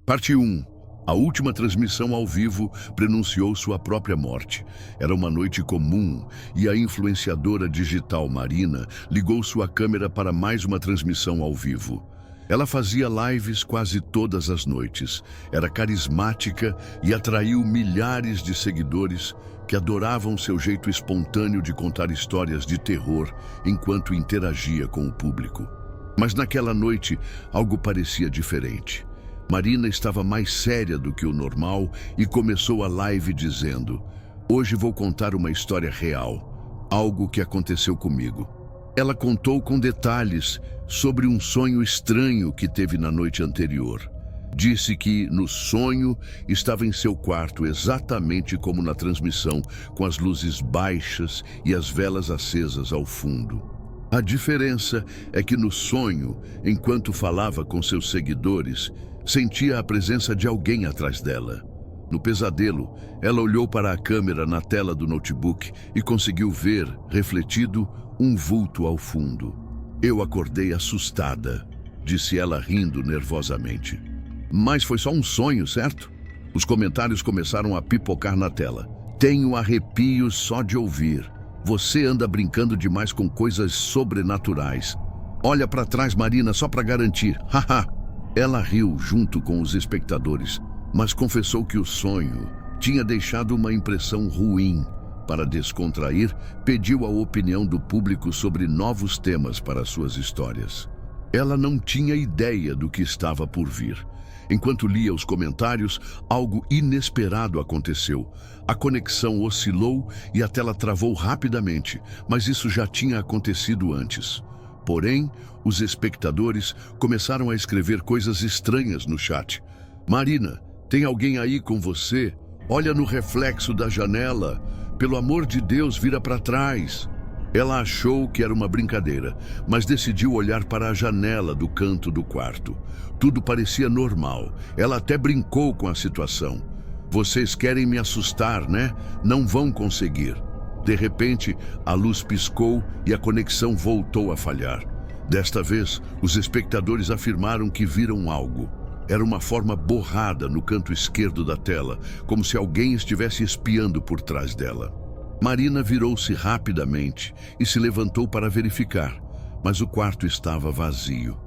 Parte 1. A última transmissão ao vivo prenunciou sua própria morte. Era uma noite comum e a influenciadora digital Marina ligou sua câmera para mais uma transmissão ao vivo. Ela fazia lives quase todas as noites. Era carismática e atraiu milhares de seguidores que adoravam seu jeito espontâneo de contar histórias de terror enquanto interagia com o público. Mas naquela noite, algo parecia diferente. Marina estava mais séria do que o normal e começou a live dizendo: "Hoje vou contar uma história real, algo que aconteceu comigo." Ela contou com detalhes sobre um sonho estranho que teve na noite anterior. Disse que, no sonho, estava em seu quarto exatamente como na transmissão, com as luzes baixas e as velas acesas ao fundo. A diferença é que no sonho, enquanto falava com seus seguidores, sentia a presença de alguém atrás dela. No pesadelo, ela olhou para a câmera na tela do notebook e conseguiu ver, refletido, um vulto ao fundo. "Eu acordei assustada", disse ela rindo nervosamente. "Mas foi só um sonho, certo?" Os comentários começaram a pipocar na tela. "Tenho arrepios só de ouvir. Você anda brincando demais com coisas sobrenaturais. Olha para trás, Marina, só para garantir. Haha." Ela riu junto com os espectadores, mas confessou que o sonho tinha deixado uma impressão ruim. Para descontrair, pediu a opinião do público sobre novos temas para suas histórias. Ela não tinha ideia do que estava por vir. Enquanto lia os comentários, algo inesperado aconteceu. A conexão oscilou e a tela travou rapidamente, mas isso já tinha acontecido antes. Porém, os espectadores começaram a escrever coisas estranhas no chat. "Marina, tem alguém aí com você? Olha no reflexo da janela. Pelo amor de Deus, vira para trás." Ela achou que era uma brincadeira, mas decidiu olhar para a janela do canto do quarto. Tudo parecia normal. Ela até brincou com a situação. "Vocês querem me assustar, né? Não vão conseguir." De repente, a luz piscou e a conexão voltou a falhar. Desta vez, os espectadores afirmaram que viram algo. Era uma forma borrada no canto esquerdo da tela, como se alguém estivesse espiando por trás dela. Marina virou-se rapidamente e se levantou para verificar, mas o quarto estava vazio.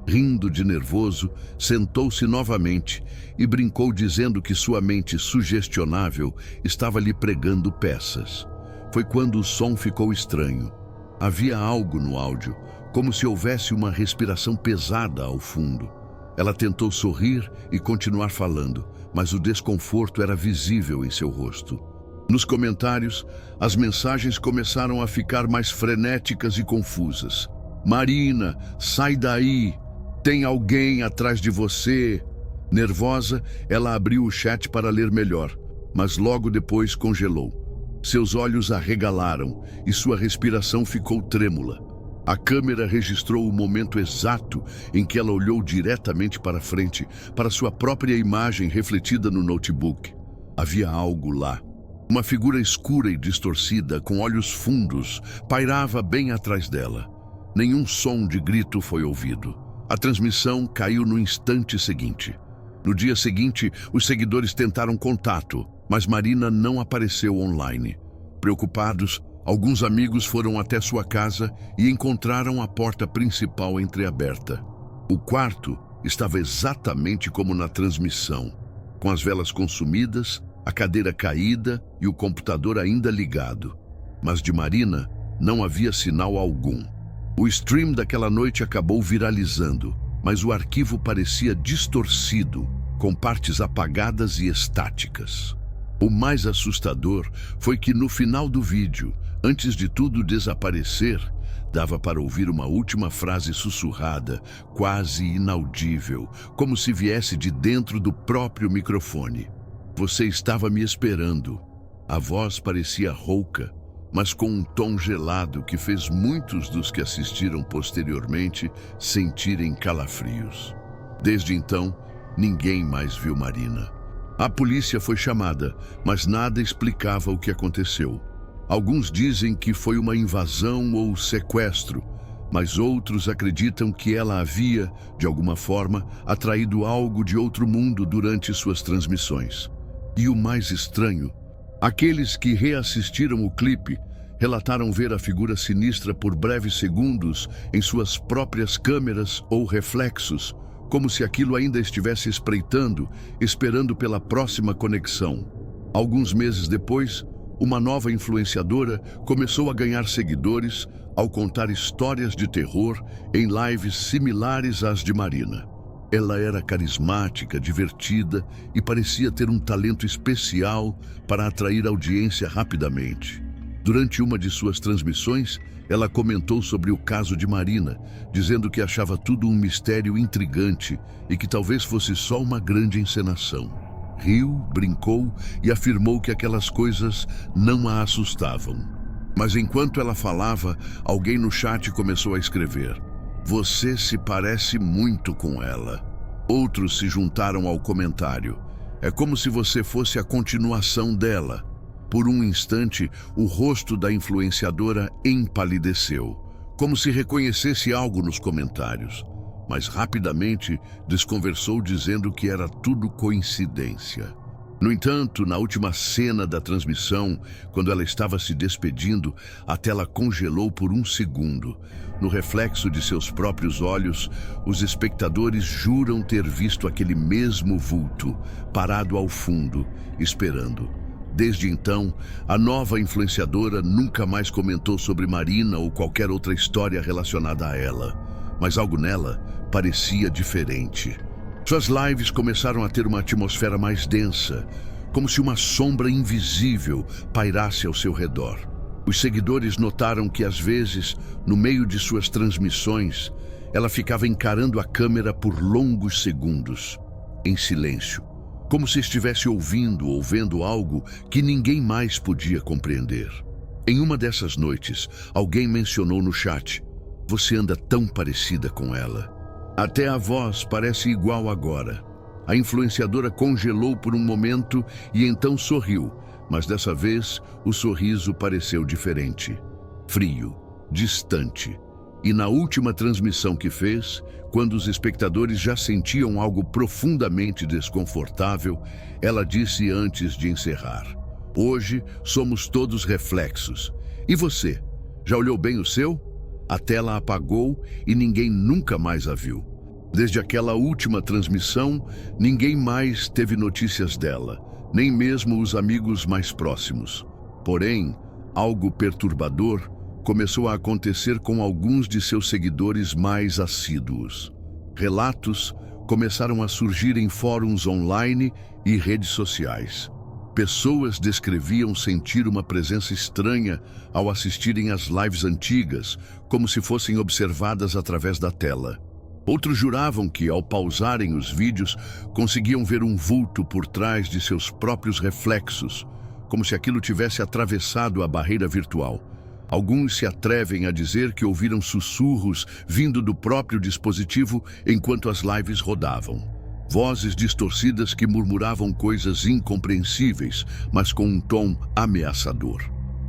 Rindo de nervoso, sentou-se novamente e brincou dizendo que sua mente sugestionável estava lhe pregando peças. Foi quando o som ficou estranho. Havia algo no áudio, como se houvesse uma respiração pesada ao fundo. Ela tentou sorrir e continuar falando, mas o desconforto era visível em seu rosto. Nos comentários, as mensagens começaram a ficar mais frenéticas e confusas. "Marina, sai daí! Tem alguém atrás de você!" Nervosa, ela abriu o chat para ler melhor, mas logo depois congelou. Seus olhos arregalaram e sua respiração ficou trêmula. A câmera registrou o momento exato em que ela olhou diretamente para frente, para sua própria imagem refletida no notebook. Havia algo lá. Uma figura escura e distorcida, com olhos fundos, pairava bem atrás dela. Nenhum som de grito foi ouvido. A transmissão caiu no instante seguinte. No dia seguinte, os seguidores tentaram contato, mas Marina não apareceu online. Preocupados, alguns amigos foram até sua casa e encontraram a porta principal entreaberta. O quarto estava exatamente como na transmissão, com as velas consumidas, a cadeira caída e o computador ainda ligado. Mas de Marina não havia sinal algum. O stream daquela noite acabou viralizando, mas o arquivo parecia distorcido, com partes apagadas e estáticas. O mais assustador foi que no final do vídeo, antes de tudo desaparecer, dava para ouvir uma última frase sussurrada, quase inaudível, como se viesse de dentro do próprio microfone. "Você estava me esperando." A voz parecia rouca, mas com um tom gelado que fez muitos dos que assistiram posteriormente sentirem calafrios. Desde então, ninguém mais viu Marina. A polícia foi chamada, mas nada explicava o que aconteceu. Alguns dizem que foi uma invasão ou sequestro, mas outros acreditam que ela havia, de alguma forma, atraído algo de outro mundo durante suas transmissões. E o mais estranho, aqueles que reassistiram o clipe relataram ver a figura sinistra por breves segundos em suas próprias câmeras ou reflexos, como se aquilo ainda estivesse espreitando, esperando pela próxima conexão. Alguns meses depois, uma nova influenciadora começou a ganhar seguidores ao contar histórias de terror em lives similares às de Marina. Ela era carismática, divertida e parecia ter um talento especial para atrair audiência rapidamente. Durante uma de suas transmissões, ela comentou sobre o caso de Marina, dizendo que achava tudo um mistério intrigante e que talvez fosse só uma grande encenação. Riu, brincou e afirmou que aquelas coisas não a assustavam. Mas enquanto ela falava, alguém no chat começou a escrever: "Você se parece muito com ela." Outros se juntaram ao comentário: "É como se você fosse a continuação dela." Por um instante, o rosto da influenciadora empalideceu, como se reconhecesse algo nos comentários, mas rapidamente desconversou dizendo que era tudo coincidência. No entanto, na última cena da transmissão, quando ela estava se despedindo, a tela congelou por um segundo. No reflexo de seus próprios olhos, os espectadores juram ter visto aquele mesmo vulto, parado ao fundo, esperando. Desde então, a nova influenciadora nunca mais comentou sobre Marina ou qualquer outra história relacionada a ela, mas algo nela parecia diferente. Suas lives começaram a ter uma atmosfera mais densa, como se uma sombra invisível pairasse ao seu redor. Os seguidores notaram que, às vezes, no meio de suas transmissões, ela ficava encarando a câmera por longos segundos, em silêncio, como se estivesse ouvindo ou vendo algo que ninguém mais podia compreender. Em uma dessas noites, alguém mencionou no chat: "Você anda tão parecida com ela. Até a voz parece igual agora." A influenciadora congelou por um momento e então sorriu, mas dessa vez o sorriso pareceu diferente. Frio, distante. E na última transmissão que fez, quando os espectadores já sentiam algo profundamente desconfortável, ela disse antes de encerrar: "Hoje somos todos reflexos. E você? Já olhou bem o seu?" A tela apagou e ninguém nunca mais a viu. Desde aquela última transmissão, ninguém mais teve notícias dela, nem mesmo os amigos mais próximos. Porém, algo perturbador começou a acontecer com alguns de seus seguidores mais assíduos. Relatos começaram a surgir em fóruns online e redes sociais. Pessoas descreviam sentir uma presença estranha ao assistirem às lives antigas, como se fossem observadas através da tela. Outros juravam que, ao pausarem os vídeos, conseguiam ver um vulto por trás de seus próprios reflexos, como se aquilo tivesse atravessado a barreira virtual. Alguns se atrevem a dizer que ouviram sussurros vindo do próprio dispositivo enquanto as lives rodavam. Vozes distorcidas que murmuravam coisas incompreensíveis, mas com um tom ameaçador.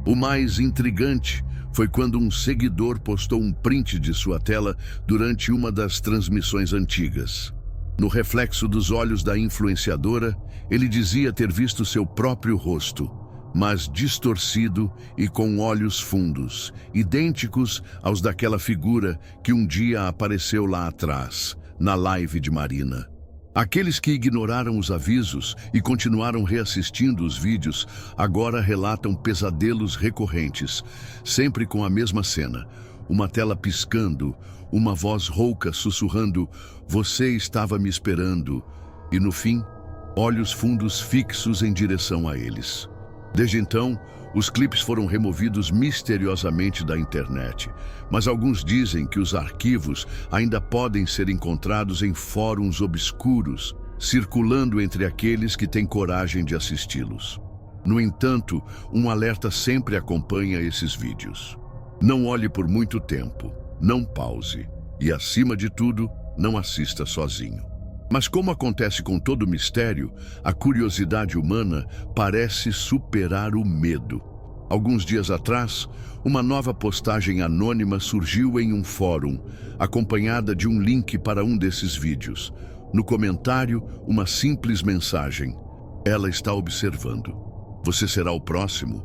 O mais intrigante foi quando um seguidor postou um print de sua tela durante uma das transmissões antigas. No reflexo dos olhos da influenciadora, ele dizia ter visto seu próprio rosto, mas distorcido e com olhos fundos, idênticos aos daquela figura que um dia apareceu lá atrás, na live de Marina. Aqueles que ignoraram os avisos e continuaram reassistindo os vídeos agora relatam pesadelos recorrentes, sempre com a mesma cena. Uma tela piscando, uma voz rouca sussurrando: "Você estava me esperando." E no fim, olhos fundos fixos em direção a eles. Desde então, os clipes foram removidos misteriosamente da internet, mas alguns dizem que os arquivos ainda podem ser encontrados em fóruns obscuros, circulando entre aqueles que têm coragem de assisti-los. No entanto, um alerta sempre acompanha esses vídeos. Não olhe por muito tempo, não pause e, acima de tudo, não assista sozinho. Mas como acontece com todo mistério, a curiosidade humana parece superar o medo. Alguns dias atrás, uma nova postagem anônima surgiu em um fórum, acompanhada de um link para um desses vídeos. No comentário, uma simples mensagem: "Ela está observando. Você será o próximo?"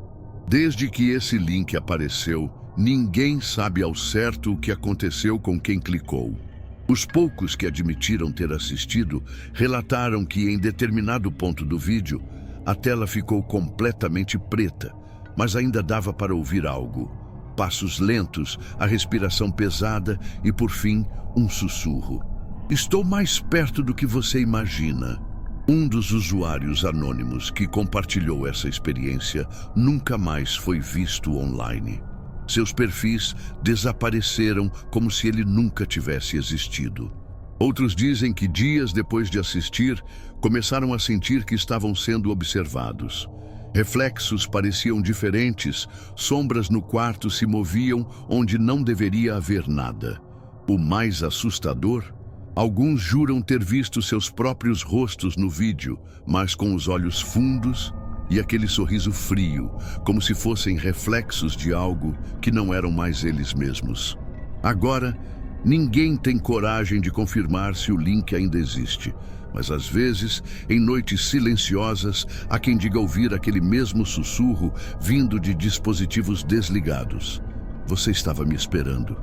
Desde que esse link apareceu, ninguém sabe ao certo o que aconteceu com quem clicou. Os poucos que admitiram ter assistido relataram que, em determinado ponto do vídeo, a tela ficou completamente preta, mas ainda dava para ouvir algo. Passos lentos, a respiração pesada e, por fim, um sussurro. "Estou mais perto do que você imagina." Um dos usuários anônimos que compartilhou essa experiência nunca mais foi visto online. Seus perfis desapareceram como se ele nunca tivesse existido. Outros dizem que dias depois de assistir, começaram a sentir que estavam sendo observados. Reflexos pareciam diferentes, sombras no quarto se moviam onde não deveria haver nada. O mais assustador? Alguns juram ter visto seus próprios rostos no vídeo, mas com os olhos fundos e aquele sorriso frio, como se fossem reflexos de algo que não eram mais eles mesmos. Agora, ninguém tem coragem de confirmar se o link ainda existe, mas às vezes, em noites silenciosas, há quem diga ouvir aquele mesmo sussurro vindo de dispositivos desligados. "Você estava me esperando."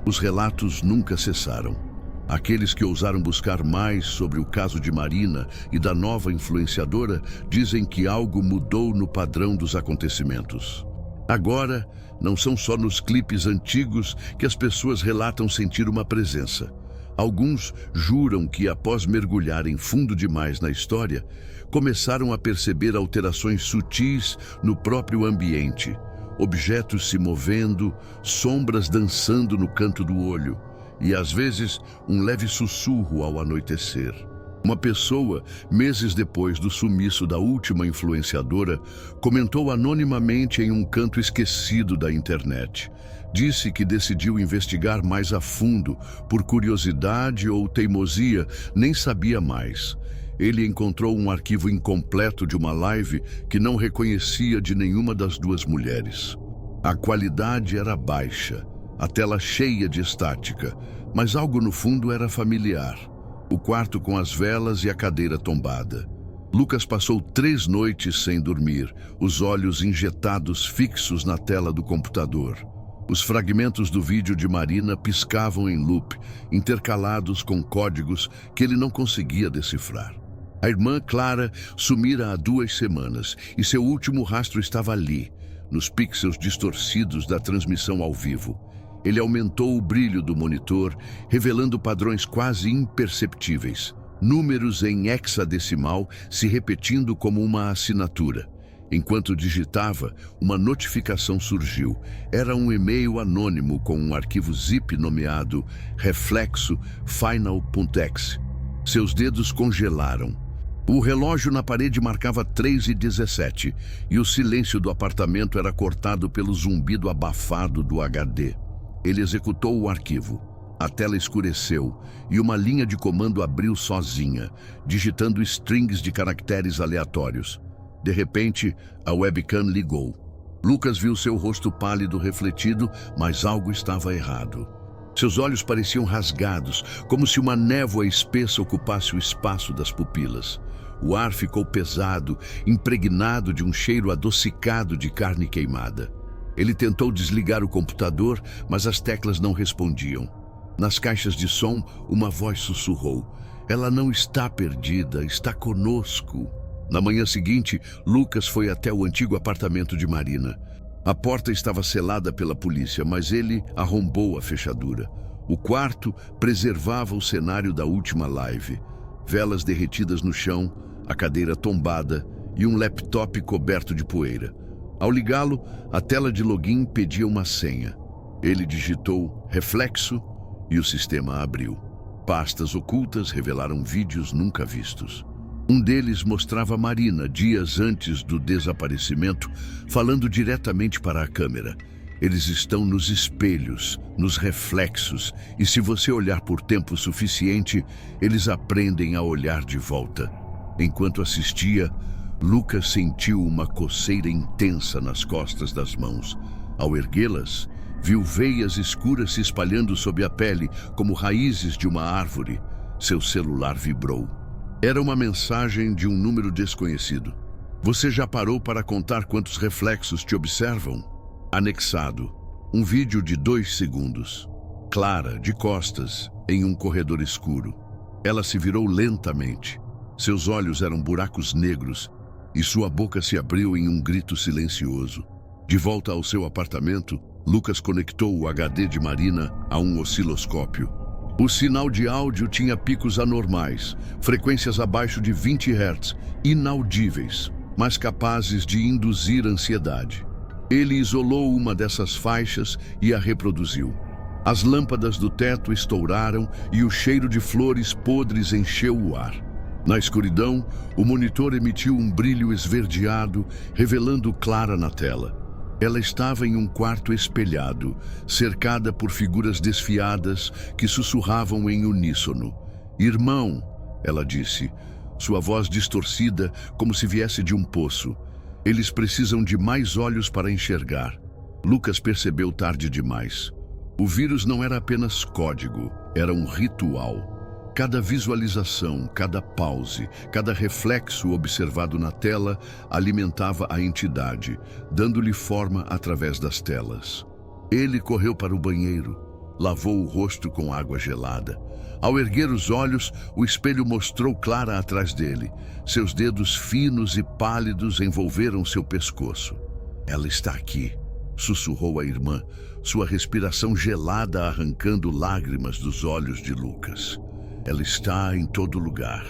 Os relatos nunca cessaram. Aqueles que ousaram buscar mais sobre o caso de Marina e da nova influenciadora dizem que algo mudou no padrão dos acontecimentos. Agora, não são só nos clipes antigos que as pessoas relatam sentir uma presença. Alguns juram que, após mergulharem fundo demais na história, começaram a perceber alterações sutis no próprio ambiente. Objetos se movendo, sombras dançando no canto do olho. E, às vezes, um leve sussurro ao anoitecer. Uma pessoa, meses depois do sumiço da última influenciadora, comentou anonimamente em um canto esquecido da internet. Disse que decidiu investigar mais a fundo, por curiosidade ou teimosia, nem sabia mais. Ele encontrou um arquivo incompleto de uma live que não reconhecia de nenhuma das duas mulheres. A qualidade era baixa, a tela cheia de estática, mas algo no fundo era familiar. O quarto com as velas e a cadeira tombada. Lucas passou 3 noites sem dormir, os olhos injetados fixos na tela do computador. Os fragmentos do vídeo de Marina piscavam em loop, intercalados com códigos que ele não conseguia decifrar. A irmã Clara sumira há 2 semanas e seu último rastro estava ali, nos pixels distorcidos da transmissão ao vivo. Ele aumentou o brilho do monitor, revelando padrões quase imperceptíveis. Números em hexadecimal se repetindo como uma assinatura. Enquanto digitava, uma notificação surgiu. Era um e-mail anônimo com um arquivo zip nomeado Reflexo Final.exe. Seus dedos congelaram. O relógio na parede marcava 3h17 e o silêncio do apartamento era cortado pelo zumbido abafado do HD. Ele executou o arquivo. A tela escureceu e uma linha de comando abriu sozinha, digitando strings de caracteres aleatórios. De repente, a webcam ligou. Lucas viu seu rosto pálido refletido, mas algo estava errado. Seus olhos pareciam rasgados, como se uma névoa espessa ocupasse o espaço das pupilas. O ar ficou pesado, impregnado de um cheiro adocicado de carne queimada. Ele tentou desligar o computador, mas as teclas não respondiam. Nas caixas de som, uma voz sussurrou: "Ela não está perdida, está conosco." Na manhã seguinte, Lucas foi até o antigo apartamento de Marina. A porta estava selada pela polícia, mas ele arrombou a fechadura. O quarto preservava o cenário da última live. Velas derretidas no chão, a cadeira tombada e um laptop coberto de poeira. Ao ligá-lo, a tela de login pedia uma senha. Ele digitou reflexo e o sistema abriu. Pastas ocultas revelaram vídeos nunca vistos. Um deles mostrava Marina, dias antes do desaparecimento, falando diretamente para a câmera. Eles estão nos espelhos, nos reflexos, e se você olhar por tempo suficiente, eles aprendem a olhar de volta. Enquanto assistia, Lucas sentiu uma coceira intensa nas costas das mãos. Ao erguê-las, viu veias escuras se espalhando sob a pele como raízes de uma árvore. Seu celular vibrou. Era uma mensagem de um número desconhecido. Você já parou para contar quantos reflexos te observam? Anexado, um vídeo de 2 segundos. Clara, de costas, em um corredor escuro. Ela se virou lentamente. Seus olhos eram buracos negros e sua boca se abriu em um grito silencioso. De volta ao seu apartamento, Lucas conectou o HD de Marina a um osciloscópio. O sinal de áudio tinha picos anormais, frequências abaixo de 20 Hz, inaudíveis, mas capazes de induzir ansiedade. Ele isolou uma dessas faixas e a reproduziu. As lâmpadas do teto estouraram e o cheiro de flores podres encheu o ar. Na escuridão, o monitor emitiu um brilho esverdeado, revelando Clara na tela. Ela estava em um quarto espelhado, cercada por figuras desfiadas que sussurravam em uníssono. "Irmão", ela disse, sua voz distorcida como se viesse de um poço. "Eles precisam de mais olhos para enxergar." Lucas percebeu tarde demais. O vírus não era apenas código, era um ritual. Cada visualização, cada pause, cada reflexo observado na tela alimentava a entidade, dando-lhe forma através das telas. Ele correu para o banheiro, lavou o rosto com água gelada. Ao erguer os olhos, o espelho mostrou Clara atrás dele. Seus dedos finos e pálidos envolveram seu pescoço. "Ela está aqui", sussurrou a irmã, sua respiração gelada arrancando lágrimas dos olhos de Lucas. "Ela está em todo lugar."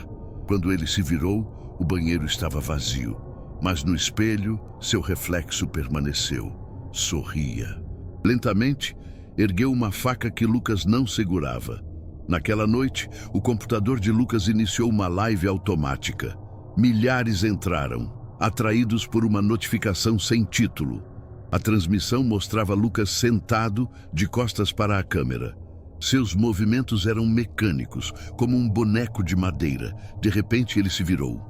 Quando ele se virou, o banheiro estava vazio, mas no espelho, seu reflexo permaneceu. Sorria. Lentamente, ergueu uma faca que Lucas não segurava. Naquela noite, o computador de Lucas iniciou uma live automática. Milhares entraram, atraídos por uma notificação sem título. A transmissão mostrava Lucas sentado, de costas para a câmera. Seus movimentos eram mecânicos, como um boneco de madeira. De repente ele se virou.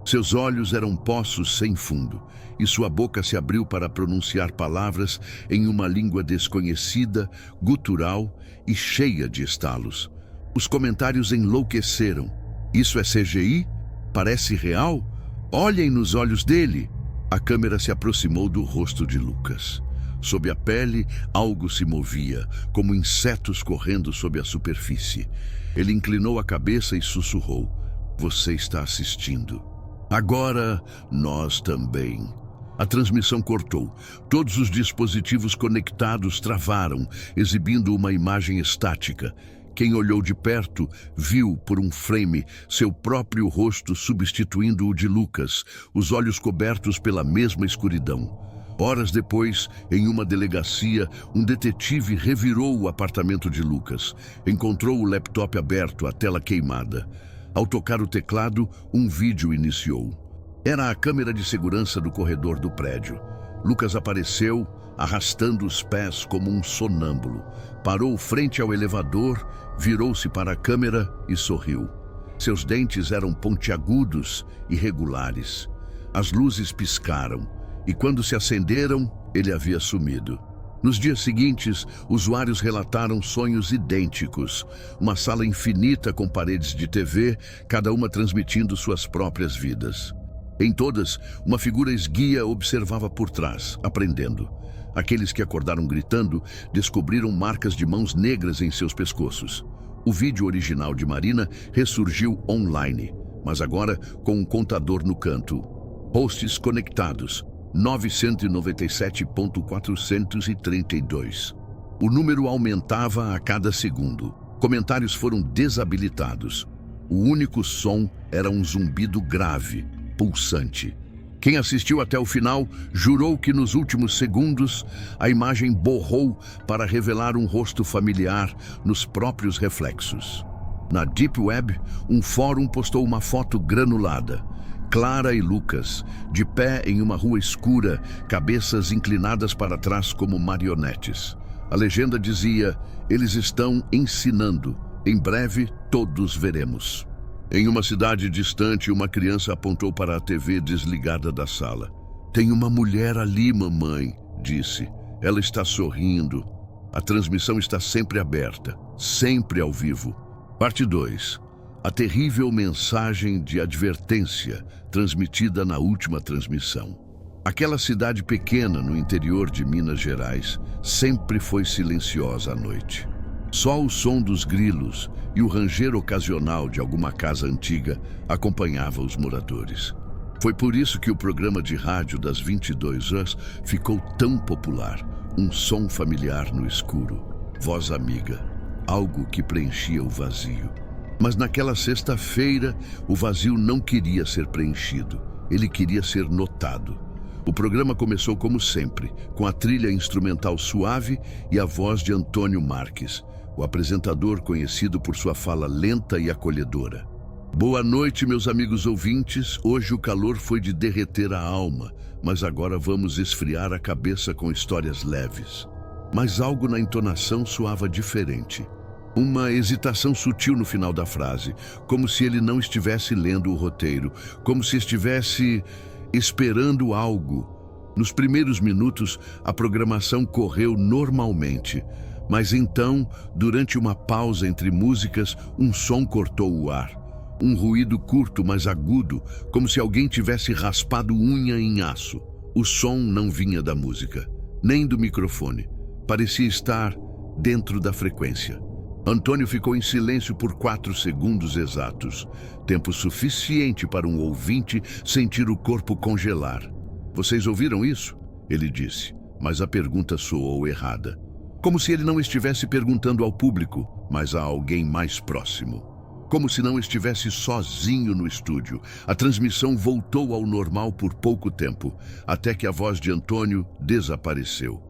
Seus olhos eram poços sem fundo, e sua boca se abriu para pronunciar palavras em uma língua desconhecida, gutural e cheia de estalos. Os comentários enlouqueceram. "Isso é CGI? Parece real? Olhem nos olhos dele!" A câmera se aproximou do rosto de Lucas. Sob a pele, algo se movia, como insetos correndo sob a superfície. Ele inclinou a cabeça e sussurrou: "Você está assistindo. Agora, nós também." A transmissão cortou. Todos os dispositivos conectados travaram, exibindo uma imagem estática. Quem olhou de perto viu, por um frame, seu próprio rosto substituindo o de Lucas, os olhos cobertos pela mesma escuridão. Horas depois, em uma delegacia, um detetive revirou o apartamento de Lucas. Encontrou o laptop aberto, a tela queimada. Ao tocar o teclado, um vídeo iniciou. Era a câmera de segurança do corredor do prédio. Lucas apareceu, arrastando os pés como um sonâmbulo. Parou frente ao elevador, virou-se para a câmera e sorriu. Seus dentes eram pontiagudos e regulares. As luzes piscaram, e quando se acenderam, ele havia sumido. Nos dias seguintes, usuários relataram sonhos idênticos. Uma sala infinita com paredes de TV, cada uma transmitindo suas próprias vidas. Em todas, uma figura esguia observava por trás, aprendendo. Aqueles que acordaram gritando descobriram marcas de mãos negras em seus pescoços. O vídeo original de Marina ressurgiu online, mas agora com um contador no canto. Posts conectados, 997.432. O número aumentava a cada segundo. Comentários foram desabilitados. O único som era um zumbido grave, pulsante. Quem assistiu até o final jurou que nos últimos segundos a imagem borrou para revelar um rosto familiar nos próprios reflexos. Na Deep Web, um fórum postou uma foto granulada. Clara e Lucas, de pé em uma rua escura, cabeças inclinadas para trás como marionetes. A legenda dizia: "Eles estão ensinando. Em breve, todos veremos." Em uma cidade distante, uma criança apontou para a TV desligada da sala. "Tem uma mulher ali, mamãe", disse. "Ela está sorrindo. A transmissão está sempre aberta, sempre ao vivo." Parte 2. A terrível mensagem de advertência transmitida na última transmissão. Aquela cidade pequena no interior de Minas Gerais sempre foi silenciosa à noite. Só o som dos grilos e o ranger ocasional de alguma casa antiga acompanhava os moradores. Foi por isso que o programa de rádio das 22 horas ficou tão popular. Um som familiar no escuro, voz amiga, algo que preenchia o vazio. Mas naquela sexta-feira, o vazio não queria ser preenchido, ele queria ser notado. O programa começou como sempre, com a trilha instrumental suave e a voz de Antônio Marques, o apresentador conhecido por sua fala lenta e acolhedora. "Boa noite, meus amigos ouvintes. Hoje o calor foi de derreter a alma, mas agora vamos esfriar a cabeça com histórias leves." Mas algo na entonação soava diferente. Uma hesitação sutil no final da frase, como se ele não estivesse lendo o roteiro, como se estivesse esperando algo. Nos primeiros minutos, a programação correu normalmente, mas então, durante uma pausa entre músicas, um som cortou o ar. Um ruído curto, mas agudo, como se alguém tivesse raspado unha em aço. O som não vinha da música, nem do microfone. Parecia estar dentro da frequência. Antônio ficou em silêncio por 4 segundos exatos, tempo suficiente para um ouvinte sentir o corpo congelar. "Vocês ouviram isso?" ele disse, mas a pergunta soou errada. Como se ele não estivesse perguntando ao público, mas a alguém mais próximo. Como se não estivesse sozinho no estúdio. A transmissão voltou ao normal por pouco tempo, até que a voz de Antônio desapareceu.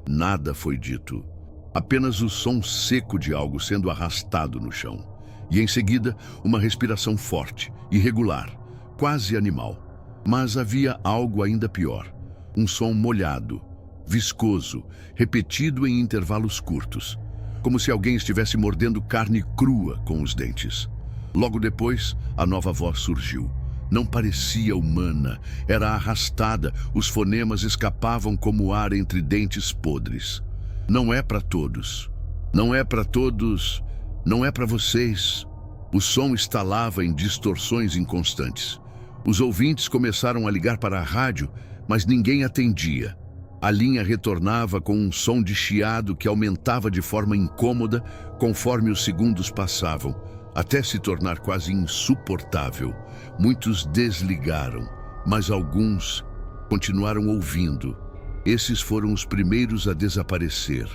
Nada foi dito. Apenas o som seco de algo sendo arrastado no chão. E em seguida, uma respiração forte, irregular, quase animal. Mas havia algo ainda pior. Um som molhado, viscoso, repetido em intervalos curtos. Como se alguém estivesse mordendo carne crua com os dentes. Logo depois, a nova voz surgiu. Não parecia humana, era arrastada, os fonemas escapavam como ar entre dentes podres. "Não é para todos. Não é para todos. Não é para vocês." O som estalava em distorções inconstantes. Os ouvintes começaram a ligar para a rádio, mas ninguém atendia. A linha retornava com um som de chiado que aumentava de forma incômoda conforme os segundos passavam, até se tornar quase insuportável. Muitos desligaram, mas alguns continuaram ouvindo. Esses foram os primeiros a desaparecer.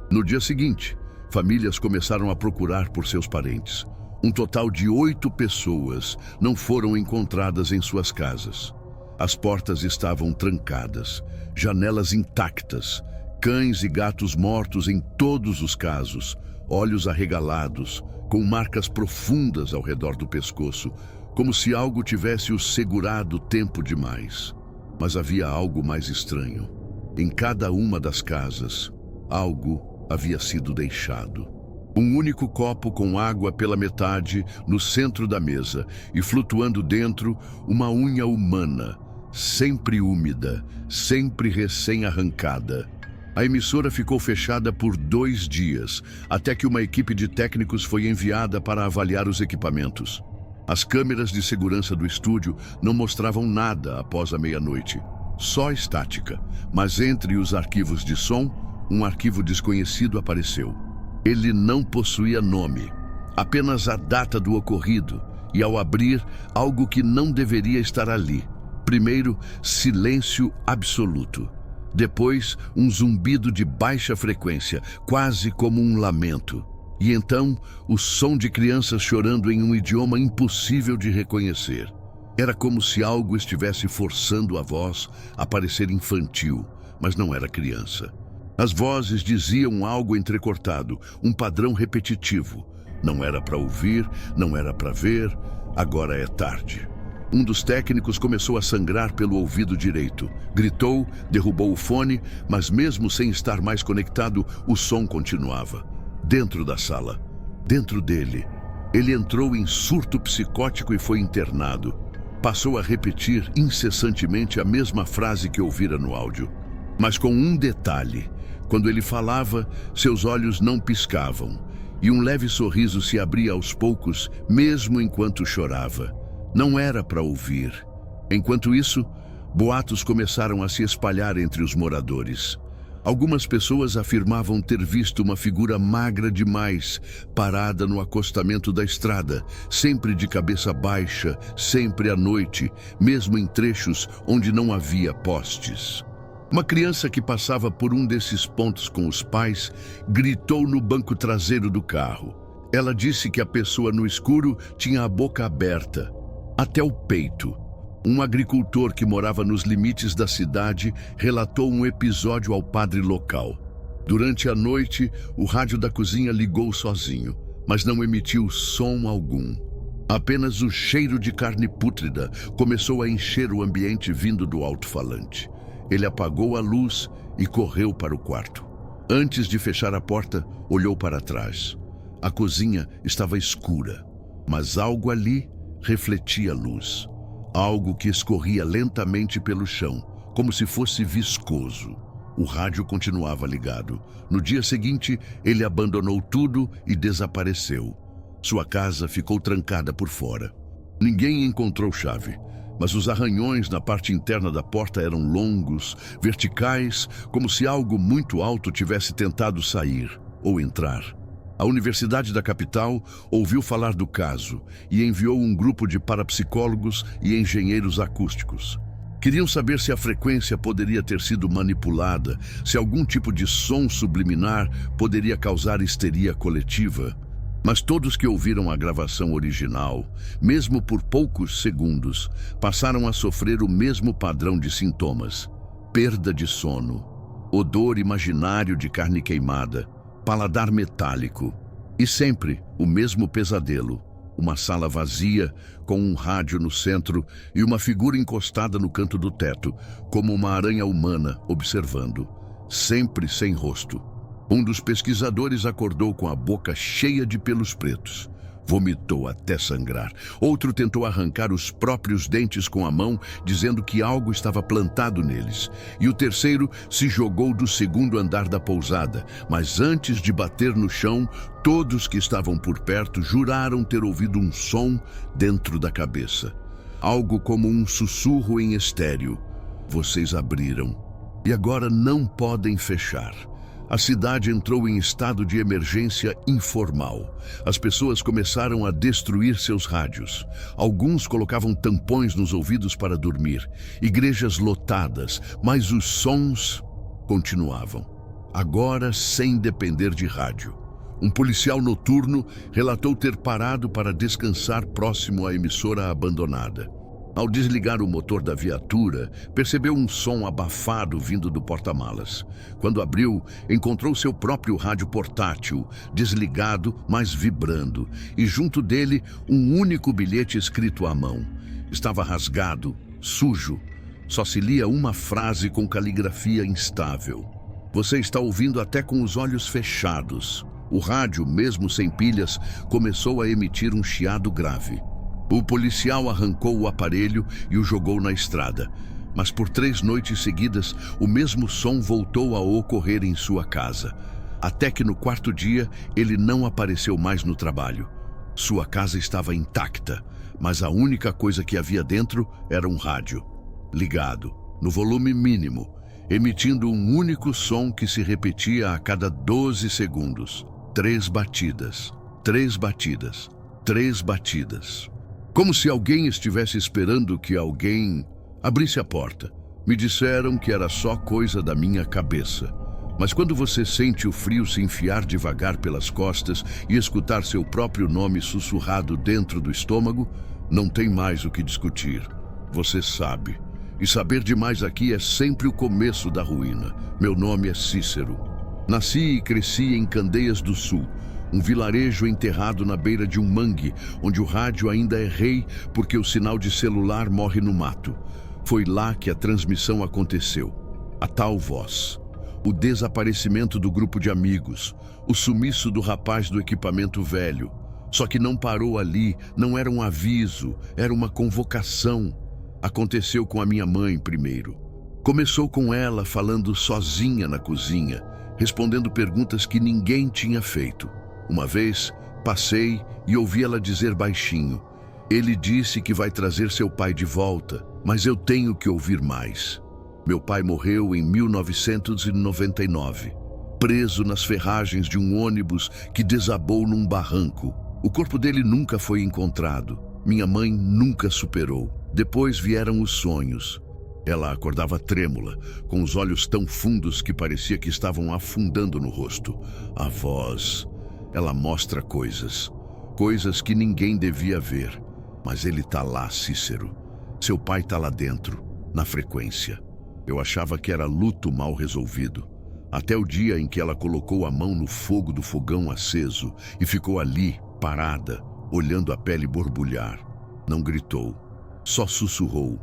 No dia seguinte, famílias começaram a procurar por seus parentes. Um total de 8 pessoas não foram encontradas em suas casas. As portas estavam trancadas, janelas intactas, cães e gatos mortos em todos os casos, olhos arregalados, com marcas profundas ao redor do pescoço, como se algo tivesse os segurado tempo demais. Mas havia algo mais estranho. Em cada uma das casas, algo havia sido deixado. Um único copo com água pela metade no centro da mesa e flutuando dentro uma unha humana, sempre úmida, sempre recém-arrancada. A emissora ficou fechada por 2 dias, até que uma equipe de técnicos foi enviada para avaliar os equipamentos. As câmeras de segurança do estúdio não mostravam nada após a meia-noite. Só estática, mas entre os arquivos de som, um arquivo desconhecido apareceu. Ele não possuía nome, apenas a data do ocorrido, e ao abrir, algo que não deveria estar ali. Primeiro, silêncio absoluto. Depois, um zumbido de baixa frequência, quase como um lamento. E então, o som de crianças chorando em um idioma impossível de reconhecer. Era como se algo estivesse forçando a voz a parecer infantil, mas não era criança. As vozes diziam algo entrecortado, um padrão repetitivo. Não era para ouvir, não era para ver, agora é tarde. Um dos técnicos começou a sangrar pelo ouvido direito. Gritou, derrubou o fone, mas mesmo sem estar mais conectado, o som continuava. Dentro da sala, dentro dele, Ele entrou em surto psicótico e foi internado. Passou a repetir incessantemente a mesma frase que ouvira no áudio. Mas com um detalhe: quando ele falava, seus olhos não piscavam, e um leve sorriso se abria aos poucos, mesmo enquanto chorava. Não era para ouvir. Enquanto isso, boatos começaram a se espalhar entre os moradores. Algumas pessoas afirmavam ter visto uma figura magra demais, parada no acostamento da estrada, sempre de cabeça baixa, sempre à noite, mesmo em trechos onde não havia postes. Uma criança que passava por um desses pontos com os pais gritou no banco traseiro do carro. Ela disse que a pessoa no escuro tinha a boca aberta, até o peito. Um agricultor que morava nos limites da cidade relatou um episódio ao padre local. Durante a noite, o rádio da cozinha ligou sozinho, mas não emitiu som algum. Apenas o cheiro de carne pútrida começou a encher o ambiente vindo do alto-falante. Ele apagou a luz e correu para o quarto. Antes de fechar a porta, olhou para trás. A cozinha estava escura, mas algo ali refletia luz. Algo que escorria lentamente pelo chão, como se fosse viscoso. O rádio continuava ligado. No dia seguinte, ele abandonou tudo e desapareceu. Sua casa ficou trancada por fora. Ninguém encontrou chave, mas os arranhões na parte interna da porta eram longos, verticais, como se algo muito alto tivesse tentado sair ou entrar. A Universidade da capital ouviu falar do caso e enviou um grupo de parapsicólogos e engenheiros acústicos. Queriam saber se a frequência poderia ter sido manipulada, se algum tipo de som subliminar poderia causar histeria coletiva. Mas todos que ouviram a gravação original, mesmo por poucos segundos, passaram a sofrer o mesmo padrão de sintomas: perda de sono, odor imaginário de carne queimada, paladar metálico e sempre o mesmo pesadelo: uma sala vazia com um rádio no centro e uma figura encostada no canto do teto, como uma aranha humana observando, sempre sem rosto. Um dos pesquisadores acordou com a boca cheia de pelos pretos. Vomitou até sangrar. Outro tentou arrancar os próprios dentes com a mão, dizendo que algo estava plantado neles. E o terceiro se jogou do segundo andar da pousada, mas antes de bater no chão, todos que estavam por perto juraram ter ouvido um som dentro da cabeça. Algo como um sussurro em estéreo. Vocês abriram. E agora não podem fechar. A cidade entrou em estado de emergência informal. As pessoas começaram a destruir seus rádios. Alguns colocavam tampões nos ouvidos para dormir. Igrejas lotadas, mas os sons continuavam. Agora sem depender de rádio. Um policial noturno relatou ter parado para descansar próximo à emissora abandonada. Ao desligar o motor da viatura, percebeu um som abafado vindo do porta-malas. Quando abriu, encontrou seu próprio rádio portátil, desligado, mas vibrando, e junto dele um único bilhete escrito à mão. Estava rasgado, sujo. Só se lia uma frase com caligrafia instável: "Você está ouvindo até com os olhos fechados." O rádio, mesmo sem pilhas, começou a emitir um chiado grave. O policial arrancou o aparelho e o jogou na estrada. Mas por 3 noites seguidas, o mesmo som voltou a ocorrer em sua casa. Até que no 4º dia, ele não apareceu mais no trabalho. Sua casa estava intacta, mas a única coisa que havia dentro era um rádio, ligado, no volume mínimo, emitindo um único som que se repetia a cada 12 segundos. 3 batidas, 3 batidas, 3 batidas. Como se alguém estivesse esperando que alguém abrisse a porta. Me disseram que era só coisa da minha cabeça. Mas quando você sente o frio se enfiar devagar pelas costas e escutar seu próprio nome sussurrado dentro do estômago, não tem mais o que discutir. Você sabe. E saber demais aqui é sempre o começo da ruína. Meu nome é Cícero. Nasci e cresci em Candeias do Sul, um vilarejo enterrado na beira de um mangue, onde o rádio ainda é rei porque o sinal de celular morre no mato. Foi lá que a transmissão aconteceu. A tal voz. O desaparecimento do grupo de amigos. O sumiço do rapaz do equipamento velho. Só que não parou ali, não era um aviso, era uma convocação. Aconteceu com a minha mãe primeiro. Começou com ela falando sozinha na cozinha, respondendo perguntas que ninguém tinha feito. Uma vez, passei e ouvi ela dizer baixinho: "Ele disse que vai trazer seu pai de volta, mas eu tenho que ouvir mais." Meu pai morreu em 1999, preso nas ferragens de um ônibus que desabou num barranco. O corpo dele nunca foi encontrado. Minha mãe nunca superou. Depois vieram os sonhos. Ela acordava trêmula, com os olhos tão fundos que parecia que estavam afundando no rosto. A voz, ela mostra coisas que ninguém devia ver. Mas ele tá lá, Cícero. Seu pai tá lá dentro, na frequência. Eu achava que era luto mal resolvido. Até o dia em que ela colocou a mão no fogo do fogão aceso e ficou ali, parada, olhando a pele borbulhar. Não gritou, só sussurrou: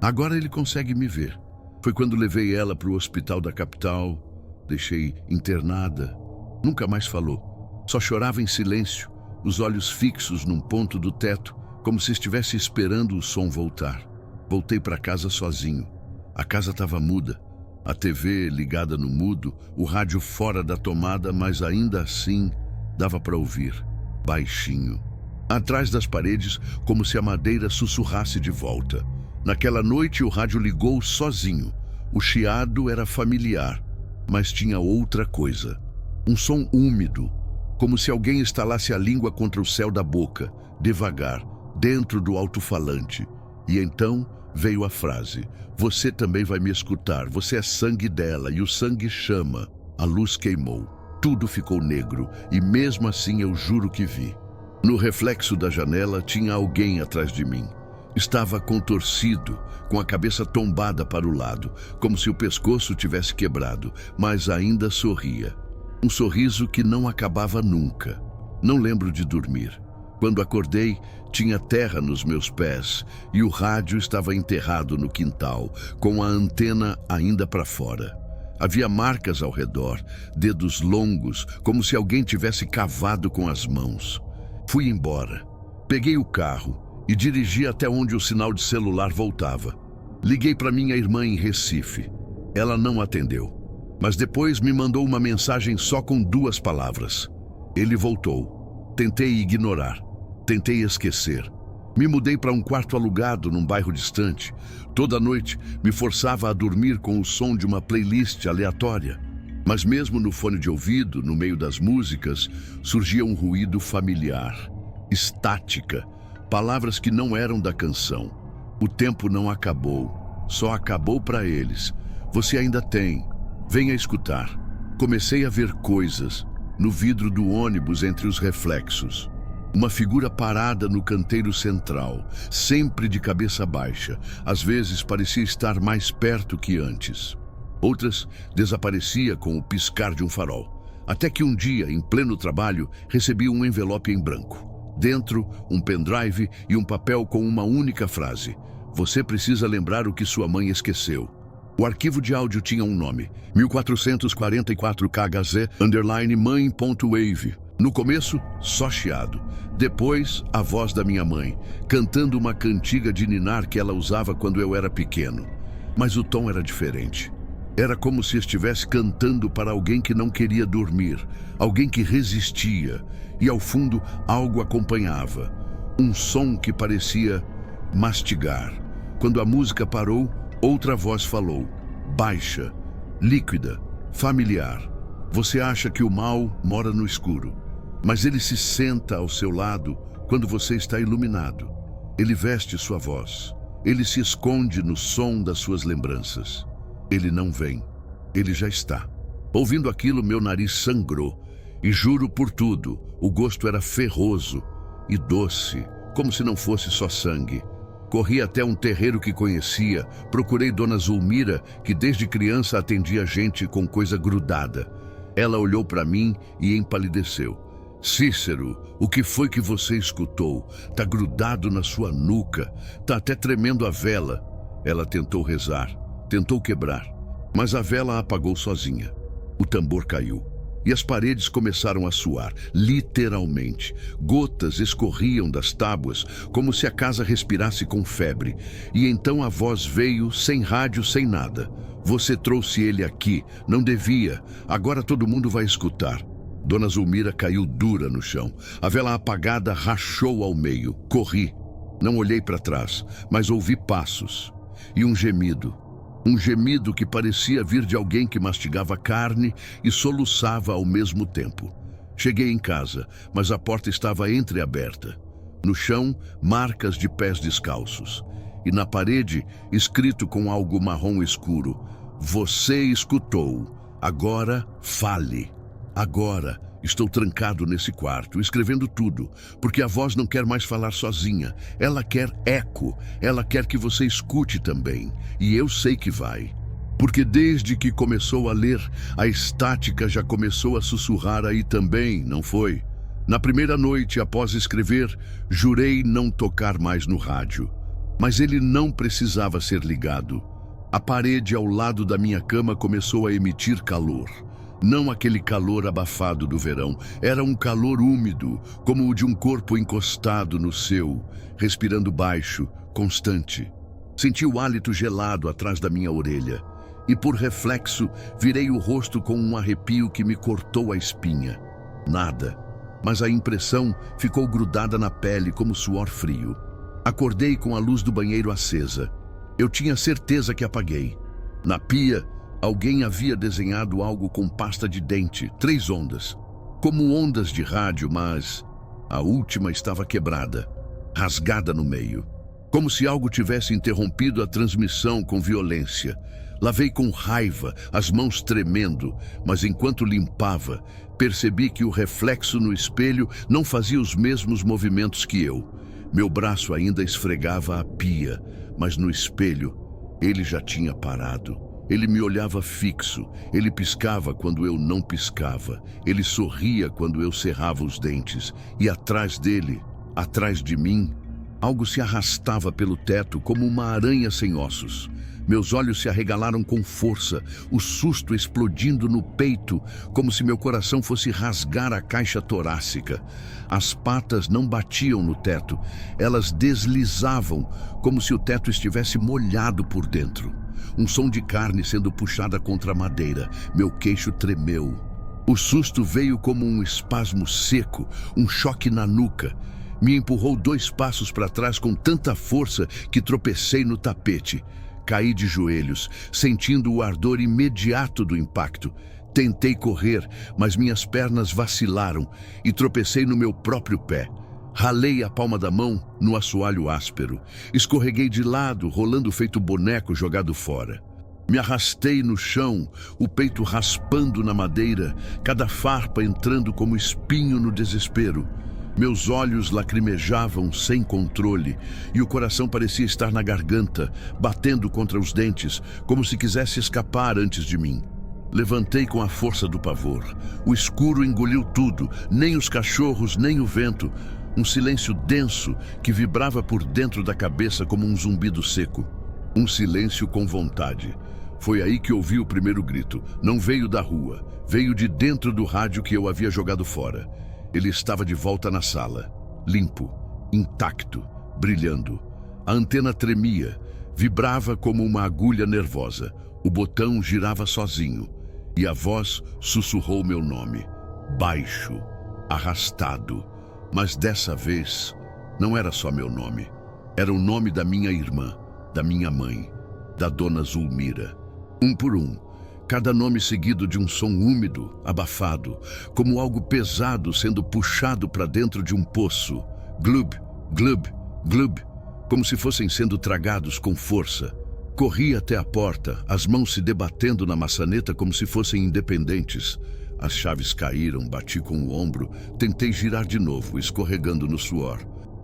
"Agora ele consegue me ver." Foi quando levei ela para o hospital da capital, deixei internada. Nunca mais falou. Só chorava em silêncio, os olhos fixos num ponto do teto, como se estivesse esperando o som voltar. Voltei para casa sozinho. A casa estava muda, a TV ligada no mudo, o rádio fora da tomada, mas ainda assim dava para ouvir, baixinho. Atrás das paredes, como se a madeira sussurrasse de volta. Naquela noite o rádio ligou sozinho. O chiado era familiar, mas tinha outra coisa. Um som úmido, como se alguém estalasse a língua contra o céu da boca, devagar, dentro do alto-falante. E então veio a frase: "Você também vai me escutar, você é sangue dela e o sangue chama." A luz queimou, tudo ficou negro e mesmo assim eu juro que vi. No reflexo da janela tinha alguém atrás de mim. Estava contorcido, com a cabeça tombada para o lado, como se o pescoço tivesse quebrado, mas ainda sorria. Um sorriso que não acabava nunca. Não lembro de dormir. Quando acordei, tinha terra nos meus pés e o rádio estava enterrado no quintal, com a antena ainda para fora. Havia marcas ao redor, dedos longos, como se alguém tivesse cavado com as mãos. Fui embora. Peguei o carro e dirigi até onde o sinal de celular voltava. Liguei para minha irmã em Recife. Ela não atendeu, mas depois me mandou uma mensagem só com 2 palavras: "Ele voltou." Tentei ignorar. Tentei esquecer. Me mudei para um quarto alugado num bairro distante. Toda noite me forçava a dormir com o som de uma playlist aleatória. Mas mesmo no fone de ouvido, no meio das músicas, surgia um ruído familiar. Estática. Palavras que não eram da canção. O tempo não acabou. Só acabou para eles. Você ainda tem. Venha escutar. Comecei a ver coisas. No vidro do ônibus entre os reflexos. Uma figura parada no canteiro central, sempre de cabeça baixa. Às vezes parecia estar mais perto que antes. Outras desaparecia com o piscar de um farol. Até que um dia, em pleno trabalho, recebi um envelope em branco. Dentro, um pendrive e um papel com uma única frase: "Você precisa lembrar o que sua mãe esqueceu." O arquivo de áudio tinha um nome: 1444KHZ_mãe.wave. No começo, só chiado. Depois, a voz da minha mãe, cantando uma cantiga de ninar que ela usava quando eu era pequeno. Mas o tom era diferente. Era como se estivesse cantando para alguém que não queria dormir, alguém que resistia, e ao fundo algo acompanhava. Um som que parecia mastigar. Quando a música parou, outra voz falou, baixa, líquida, familiar. Você acha que o mal mora no escuro, mas ele se senta ao seu lado quando você está iluminado. Ele veste sua voz. Ele se esconde no som das suas lembranças. Ele não vem. Ele já está. Ouvindo aquilo, meu nariz sangrou. E juro por tudo, o gosto era ferroso e doce, como se não fosse só sangue. Corri até um terreiro que conhecia, procurei Dona Zulmira, que desde criança atendia gente com coisa grudada. Ela olhou para mim e empalideceu. Cícero, o que foi que você escutou? Tá grudado na sua nuca, tá até tremendo a vela. Ela tentou rezar, tentou quebrar, mas a vela apagou sozinha. O tambor caiu. E as paredes começaram a suar, literalmente. Gotas escorriam das tábuas, como se a casa respirasse com febre. E então a voz veio, sem rádio, sem nada. Você trouxe ele aqui, não devia. Agora todo mundo vai escutar. Dona Zulmira caiu dura no chão. A vela apagada rachou ao meio. Corri. Não olhei para trás, mas ouvi passos. E um gemido. Um gemido que parecia vir de alguém que mastigava carne e soluçava ao mesmo tempo. Cheguei em casa, mas a porta estava entreaberta. No chão, marcas de pés descalços. E na parede, escrito com algo marrom escuro: Você escutou. Agora, fale. Agora, estou trancado nesse quarto, escrevendo tudo, porque a voz não quer mais falar sozinha. Ela quer eco, ela quer que você escute também. E eu sei que vai. Porque desde que começou a ler, a estática já começou a sussurrar aí também, não foi? Na primeira noite, após escrever, jurei não tocar mais no rádio. Mas ele não precisava ser ligado. A parede ao lado da minha cama começou a emitir calor. Não aquele calor abafado do verão, era um calor úmido, como o de um corpo encostado no seu, respirando baixo, constante. Senti o hálito gelado atrás da minha orelha, e por reflexo virei o rosto com um arrepio que me cortou a espinha. Nada, mas a impressão ficou grudada na pele como suor frio. Acordei com a luz do banheiro acesa. Eu tinha certeza que apaguei. Na pia, alguém havia desenhado algo com pasta de dente, 3 ondas. Como ondas de rádio, mas a última estava quebrada, rasgada no meio. Como se algo tivesse interrompido a transmissão com violência. Lavei com raiva, as mãos tremendo, mas enquanto limpava, percebi que o reflexo no espelho não fazia os mesmos movimentos que eu. Meu braço ainda esfregava a pia, mas no espelho, ele já tinha parado. Ele me olhava fixo, ele piscava quando eu não piscava, ele sorria quando eu cerrava os dentes, e atrás dele, atrás de mim, algo se arrastava pelo teto como uma aranha sem ossos. Meus olhos se arregalaram com força, o susto explodindo no peito, como se meu coração fosse rasgar a caixa torácica. As patas não batiam no teto, elas deslizavam, como se o teto estivesse molhado por dentro. Um som de carne sendo puxada contra a madeira. Meu queixo tremeu. O susto veio como um espasmo seco, um choque na nuca. Me empurrou 2 passos para trás com tanta força que tropecei no tapete. Caí de joelhos, sentindo o ardor imediato do impacto. Tentei correr, mas minhas pernas vacilaram e tropecei no meu próprio pé. Ralei a palma da mão no assoalho áspero. Escorreguei de lado, rolando feito boneco jogado fora. Me arrastei no chão, o peito raspando na madeira, cada farpa entrando como espinho no desespero. Meus olhos lacrimejavam sem controle e o coração parecia estar na garganta, batendo contra os dentes, como se quisesse escapar antes de mim. Levantei com a força do pavor. O escuro engoliu tudo, nem os cachorros, nem o vento. Um silêncio denso que vibrava por dentro da cabeça como um zumbido seco. Um silêncio com vontade. Foi aí que ouvi o primeiro grito. Não veio da rua, veio de dentro do rádio que eu havia jogado fora. Ele estava de volta na sala, limpo, intacto, brilhando. A antena tremia, vibrava como uma agulha nervosa. O botão girava sozinho e a voz sussurrou meu nome, baixo, arrastado. Mas dessa vez, não era só meu nome. Era o nome da minha irmã, da minha mãe, da dona Zulmira. Um por um, cada nome seguido de um som úmido, abafado, como algo pesado sendo puxado para dentro de um poço. Glub, glub, glub, como se fossem sendo tragados com força. Corri até a porta, as mãos se debatendo na maçaneta como se fossem independentes. As chaves caíram, bati com o ombro, tentei girar de novo, escorregando no suor.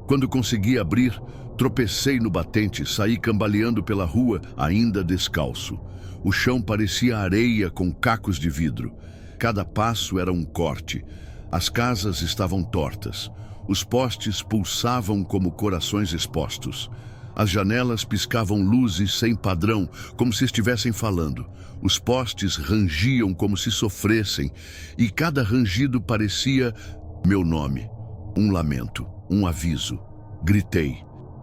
Quando consegui abrir, tropecei no batente, saí cambaleando pela rua, ainda descalço. O chão parecia areia com cacos de vidro. Cada passo era um corte. As casas estavam tortas. Os postes pulsavam como corações expostos. As janelas piscavam luzes sem padrão, como se estivessem falando. Os postes rangiam como se sofressem, e cada rangido parecia meu nome. Um lamento, um aviso. Gritei,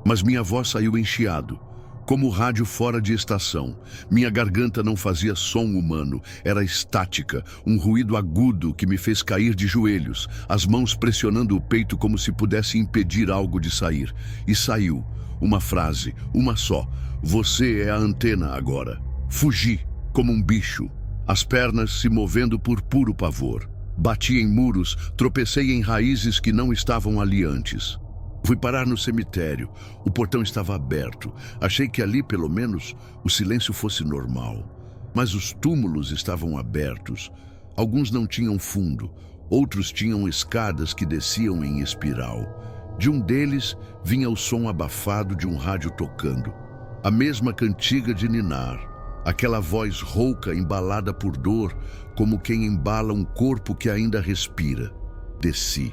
mas minha voz saiu em chiado, como o rádio fora de estação. Minha garganta não fazia som humano, era estática, um ruído agudo que me fez cair de joelhos, as mãos pressionando o peito como se pudesse impedir algo de sair. E saiu, uma frase, uma só: você é a antena agora. Fugi, como um bicho, as pernas se movendo por puro pavor. Bati em muros, tropecei em raízes que não estavam ali antes. Fui parar no cemitério. O portão estava aberto. Achei que ali, pelo menos, o silêncio fosse normal. Mas os túmulos estavam abertos. Alguns não tinham fundo. Outros tinham escadas que desciam em espiral. De um deles vinha o som abafado de um rádio tocando. A mesma cantiga de ninar. Aquela voz rouca, embalada por dor, como quem embala um corpo que ainda respira. Desci.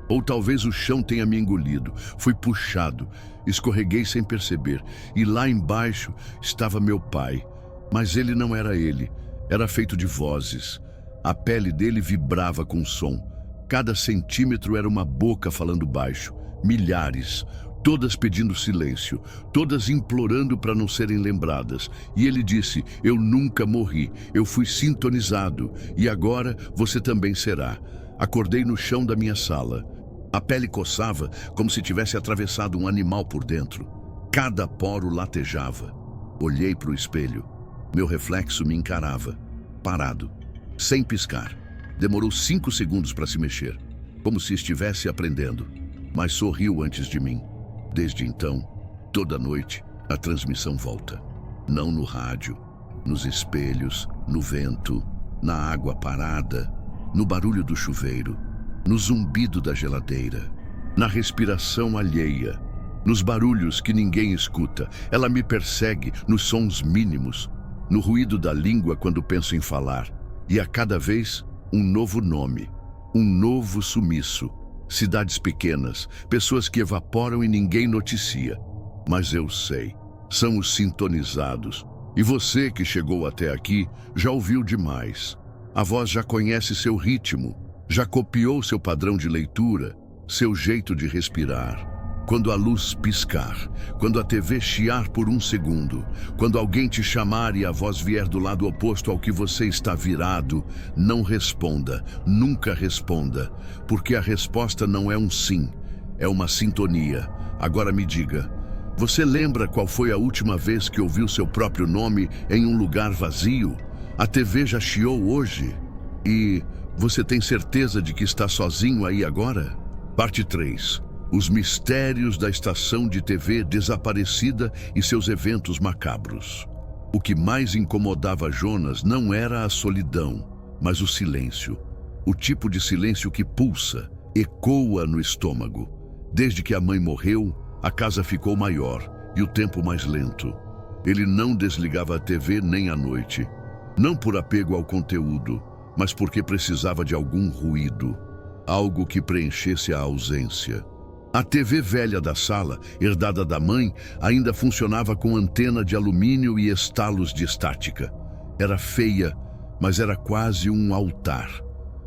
Ou talvez o chão tenha me engolido. Fui puxado, escorreguei sem perceber. E lá embaixo estava meu pai. Mas ele não era ele. Era feito de vozes. A pele dele vibrava com som. Cada centímetro era uma boca falando baixo. Milhares. Todas pedindo silêncio. Todas implorando para não serem lembradas. E ele disse: eu nunca morri. Eu fui sintonizado. E agora você também será. Acordei no chão da minha sala. A pele coçava como se tivesse atravessado um animal por dentro. Cada poro latejava. Olhei para o espelho. Meu reflexo me encarava, parado, sem piscar. Demorou 5 segundos para se mexer, como se estivesse aprendendo, mas sorriu antes de mim. Desde então, toda noite, a transmissão volta. Não no rádio, nos espelhos, no vento, na água parada, no barulho do chuveiro, no zumbido da geladeira, na respiração alheia, nos barulhos que ninguém escuta. Ela me persegue nos sons mínimos, no ruído da língua quando penso em falar. E a cada vez, um novo nome, um novo sumiço. Cidades pequenas, pessoas que evaporam e ninguém noticia. Mas eu sei, são os sintonizados. E você que chegou até aqui já ouviu demais. A voz já conhece seu ritmo, já copiou seu padrão de leitura, seu jeito de respirar. Quando a luz piscar, quando a TV chiar por um segundo, quando alguém te chamar e a voz vier do lado oposto ao que você está virado, não responda, nunca responda, porque a resposta não é um sim, é uma sintonia. Agora me diga, você lembra qual foi a última vez que ouviu seu próprio nome em um lugar vazio? A TV já chiou hoje? E você tem certeza de que está sozinho aí agora? Parte 3. Os mistérios da estação de TV desaparecida e seus eventos macabros. O que mais incomodava Jonas não era a solidão, mas o silêncio. O tipo de silêncio que pulsa, ecoa no estômago. Desde que a mãe morreu, a casa ficou maior e o tempo mais lento. Ele não desligava a TV nem à noite. Não por apego ao conteúdo, mas porque precisava de algum ruído. Algo que preenchesse a ausência. A TV velha da sala, herdada da mãe, ainda funcionava com antena de alumínio e estalos de estática. Era feia, mas era quase um altar.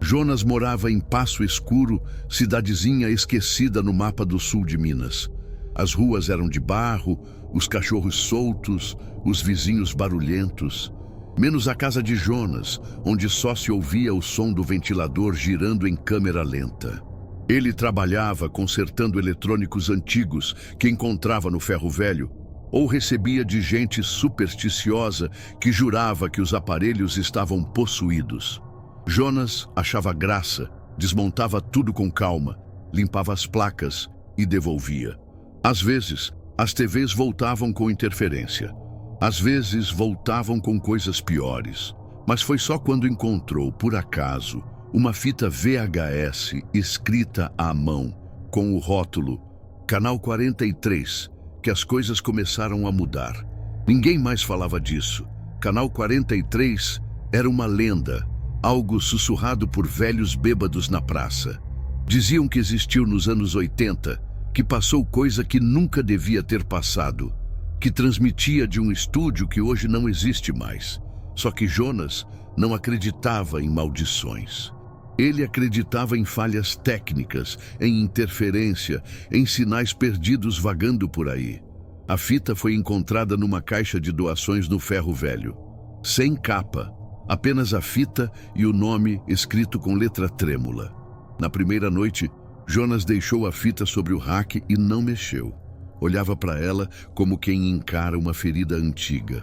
Jonas morava em Passo Escuro, cidadezinha esquecida no mapa do sul de Minas. As ruas eram de barro, os cachorros soltos, os vizinhos barulhentos. Menos a casa de Jonas, onde só se ouvia o som do ventilador girando em câmera lenta. Ele trabalhava consertando eletrônicos antigos que encontrava no ferro velho, ou recebia de gente supersticiosa que jurava que os aparelhos estavam possuídos. Jonas achava graça, desmontava tudo com calma, limpava as placas e devolvia. Às vezes, as TVs voltavam com interferência. Às vezes, voltavam com coisas piores. Mas foi só quando encontrou, por acaso, uma fita VHS escrita à mão, com o rótulo Canal 43, que as coisas começaram a mudar. Ninguém mais falava disso. Canal 43 era uma lenda, algo sussurrado por velhos bêbados na praça. Diziam que existiu nos anos 80, que passou coisa que nunca devia ter passado. que transmitia de um estúdio que hoje não existe mais. Só que Jonas não acreditava em maldições. Ele acreditava em falhas técnicas, em interferência, em sinais perdidos vagando por aí. A fita foi encontrada numa caixa de doações no Ferro Velho. Sem capa, apenas a fita e o nome escrito com letra trêmula. Na primeira noite, Jonas deixou a fita sobre o rack e não mexeu. Olhava para ela como quem encara uma ferida antiga.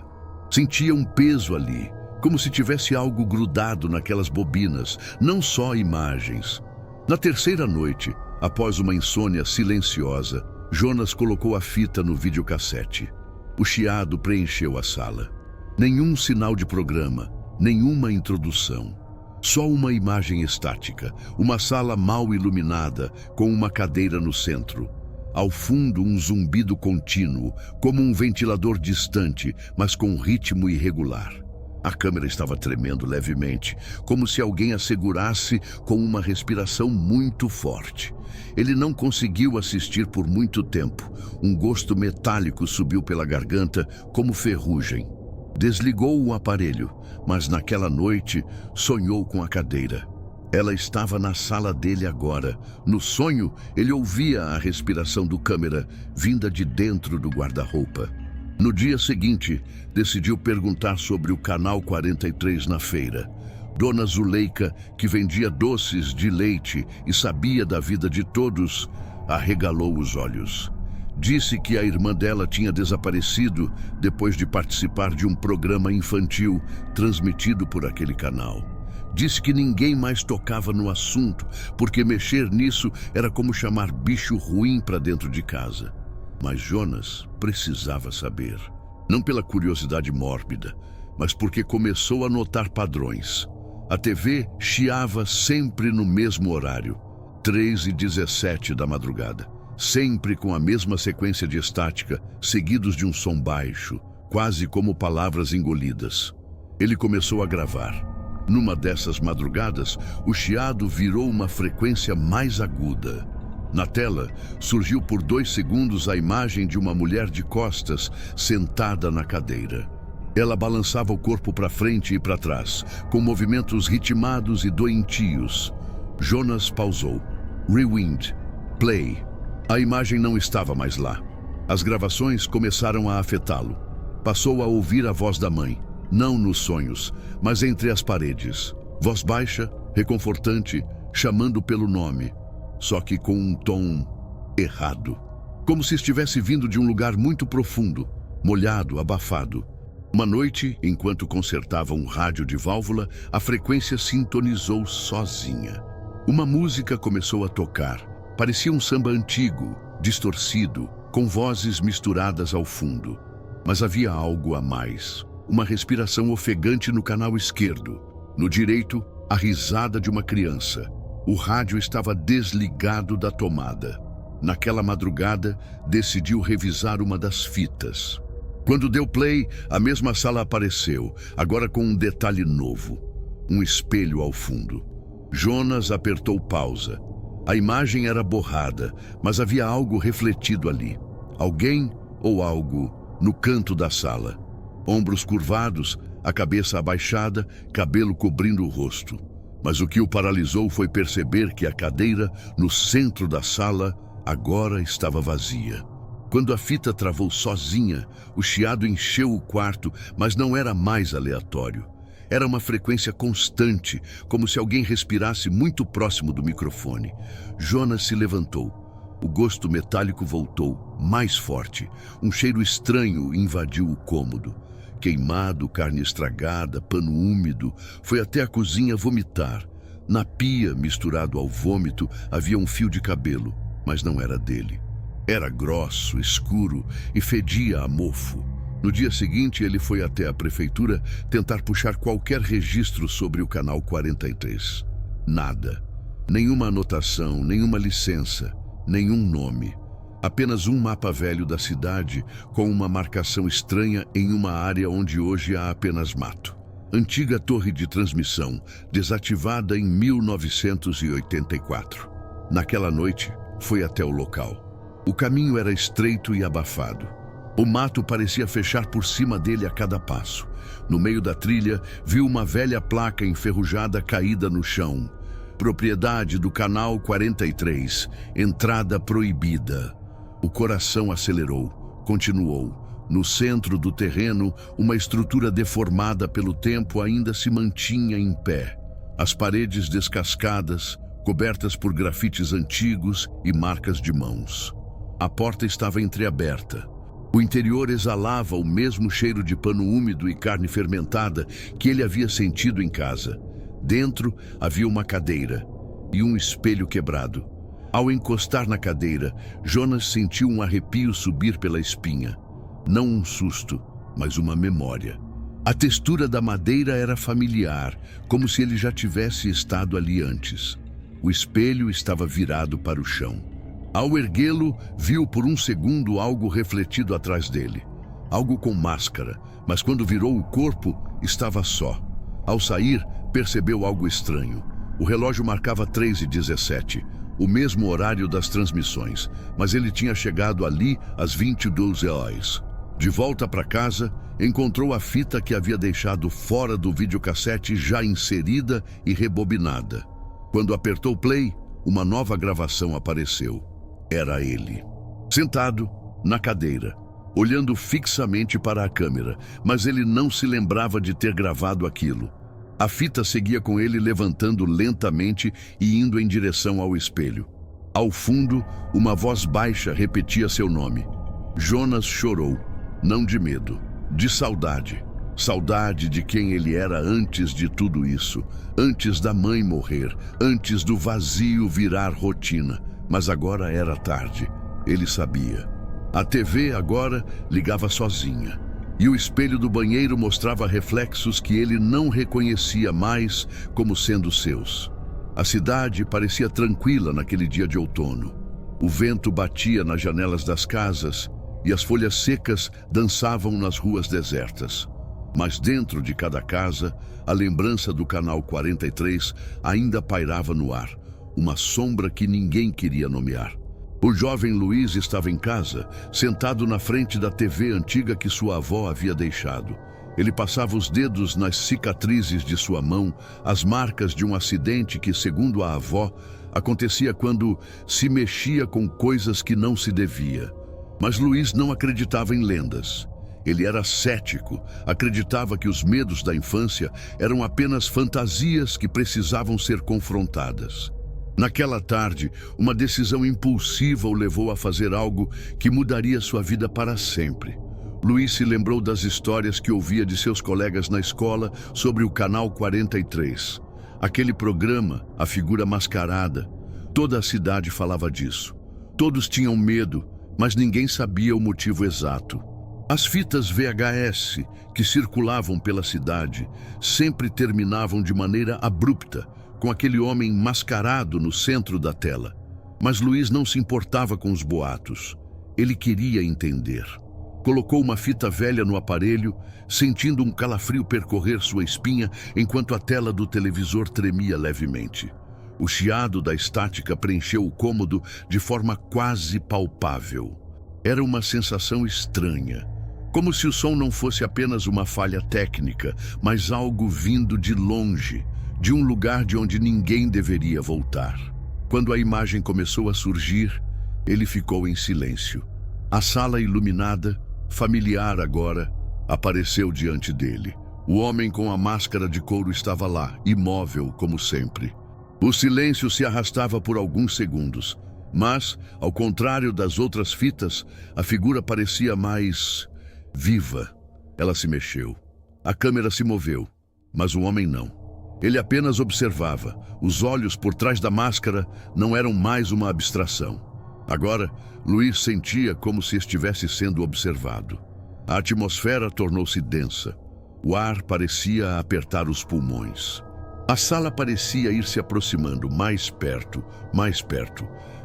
Sentia um peso ali, como se tivesse algo grudado naquelas bobinas, não só imagens. Na terceira noite, após uma insônia silenciosa, Jonas colocou a fita no videocassete. O chiado preencheu a sala. Nenhum sinal de programa, nenhuma introdução. Só uma imagem estática, uma sala mal iluminada, com uma cadeira no centro. Ao fundo, um zumbido contínuo, como um ventilador distante, mas com ritmo irregular. A câmera estava tremendo levemente, como se alguém a segurasse com uma respiração muito forte. Ele não conseguiu assistir por muito tempo. Um gosto metálico subiu pela garganta, como ferrugem. Desligou o aparelho, mas naquela noite sonhou com a cadeira. Ela estava na sala dele agora. No sonho, ele ouvia a respiração do câmera vinda de dentro do guarda-roupa. No dia seguinte, decidiu perguntar sobre o Canal 43 na feira. Dona Zuleika, que vendia doces de leite e sabia da vida de todos, arregalou os olhos. Disse que a irmã dela tinha desaparecido depois de participar de um programa infantil transmitido por aquele canal. Disse que ninguém mais tocava no assunto, porque mexer nisso era como chamar bicho ruim para dentro de casa. Mas Jonas precisava saber. Não pela curiosidade mórbida, mas porque começou a notar padrões. A TV chiava sempre no mesmo horário, 3h17 da madrugada. Sempre com a mesma sequência de estática, seguidos de um som baixo, quase como palavras engolidas. Ele começou a gravar. Numa dessas madrugadas, o chiado virou uma frequência mais aguda. Na tela, surgiu por 2 segundos a imagem de uma mulher de costas, sentada na cadeira. Ela balançava o corpo para frente e para trás, com movimentos ritmados e doentios. Jonas pausou. Rewind. Play. A imagem não estava mais lá. As gravações começaram a afetá-lo. Passou a ouvir a voz da mãe. Não nos sonhos, mas entre as paredes. Voz baixa, reconfortante, chamando pelo nome, só que com um tom errado. Como se estivesse vindo de um lugar muito profundo, molhado, abafado. Uma noite, enquanto consertava um rádio de válvula, a frequência sintonizou sozinha. Uma música começou a tocar. Parecia um samba antigo, distorcido, com vozes misturadas ao fundo. Mas havia algo a mais. Uma respiração ofegante no canal esquerdo. No direito, a risada de uma criança. O rádio estava desligado da tomada. Naquela madrugada, decidiu revisar uma das fitas. Quando deu play, a mesma sala apareceu, agora com um detalhe novo. Um espelho ao fundo. Jonas apertou pausa. A imagem era borrada, mas havia algo refletido ali. Alguém ou algo no canto da sala. Ombros curvados, a cabeça abaixada, cabelo cobrindo o rosto. Mas o que o paralisou foi perceber que a cadeira, no centro da sala, agora estava vazia. Quando a fita travou sozinha, o chiado encheu o quarto, mas não era mais aleatório. Era uma frequência constante, como se alguém respirasse muito próximo do microfone. Jonas se levantou. O gosto metálico voltou, mais forte. Um cheiro estranho invadiu o cômodo. Queimado, carne estragada, pano úmido, foi até a cozinha vomitar. Na pia, misturado ao vômito, havia um fio de cabelo, mas não era dele. Era grosso, escuro e fedia a mofo. No dia seguinte, ele foi até a prefeitura tentar puxar qualquer registro sobre o Canal 43. Nada. Nenhuma anotação, nenhuma licença, nenhum nome. Apenas um mapa velho da cidade com uma marcação estranha em uma área onde hoje há apenas mato. Antiga torre de transmissão, desativada em 1984. Naquela noite, foi até o local. O caminho era estreito e abafado. O mato parecia fechar por cima dele a cada passo. No meio da trilha, viu uma velha placa enferrujada caída no chão. Propriedade do Canal 43, entrada proibida. O coração acelerou, continuou. No centro do terreno, uma estrutura deformada pelo tempo ainda se mantinha em pé. As paredes descascadas, cobertas por grafites antigos e marcas de mãos. A porta estava entreaberta. O interior exalava o mesmo cheiro de pano úmido e carne fermentada que ele havia sentido em casa. Dentro havia uma cadeira e um espelho quebrado. Ao encostar na cadeira, Jonas sentiu um arrepio subir pela espinha. Não um susto, mas uma memória. A textura da madeira era familiar, como se ele já tivesse estado ali antes. O espelho estava virado para o chão. Ao erguê-lo, viu por um segundo algo refletido atrás dele. Algo com máscara, mas quando virou o corpo, estava só. Ao sair, percebeu algo estranho. O relógio marcava 3h17, o mesmo horário das transmissões, mas ele tinha chegado ali às 22h. De volta para casa, encontrou a fita que havia deixado fora do videocassete já inserida e rebobinada. Quando apertou play, uma nova gravação apareceu. Era ele. Sentado, na cadeira, olhando fixamente para a câmera, mas ele não se lembrava de ter gravado aquilo. A fita seguia com ele levantando lentamente e indo em direção ao espelho. Ao fundo, uma voz baixa repetia seu nome. Jonas chorou, não de medo, de saudade. Saudade de quem ele era antes de tudo isso, antes da mãe morrer, antes do vazio virar rotina. Mas agora era tarde, ele sabia. A TV agora ligava sozinha, e o espelho do banheiro mostrava reflexos que ele não reconhecia mais como sendo seus. A cidade parecia tranquila naquele dia de outono. O vento batia nas janelas das casas e as folhas secas dançavam nas ruas desertas. Mas dentro de cada casa, a lembrança do Canal 43 ainda pairava no ar, uma sombra que ninguém queria nomear. O jovem Luiz estava em casa, sentado na frente da TV antiga que sua avó havia deixado. Ele passava os dedos nas cicatrizes de sua mão, as marcas de um acidente que, segundo a avó, acontecia quando se mexia com coisas que não se devia. Mas Luiz não acreditava em lendas. Ele era cético, acreditava que os medos da infância eram apenas fantasias que precisavam ser confrontadas. Naquela tarde, uma decisão impulsiva o levou a fazer algo que mudaria sua vida para sempre. Luiz se lembrou das histórias que ouvia de seus colegas na escola sobre o Canal 43. Aquele programa, a figura mascarada. Toda a cidade falava disso. Todos tinham medo, mas ninguém sabia o motivo exato. As fitas VHS que circulavam pela cidade sempre terminavam de maneira abrupta, com aquele homem mascarado no centro da tela. Mas Luiz não se importava com os boatos. Ele queria entender. Colocou uma fita velha no aparelho, sentindo um calafrio percorrer sua espinha enquanto a tela do televisor tremia levemente. O chiado da estática preencheu o cômodo de forma quase palpável. Era uma sensação estranha, como se o som não fosse apenas uma falha técnica, mas algo vindo de longe, de um lugar de onde ninguém deveria voltar. Quando a imagem começou a surgir, ele ficou em silêncio. A sala iluminada, familiar agora, apareceu diante dele. O homem com a máscara de couro estava lá, imóvel como sempre. O silêncio se arrastava por alguns segundos, mas, ao contrário das outras fitas, a figura parecia mais viva. Ela se mexeu. A câmera se moveu, mas o homem não. Ele apenas observava. Os olhos por trás da máscara não eram mais uma abstração. Agora, Luiz sentia como se estivesse sendo observado. A atmosfera tornou-se densa. O ar parecia apertar os pulmões. A sala parecia ir se aproximando mais perto,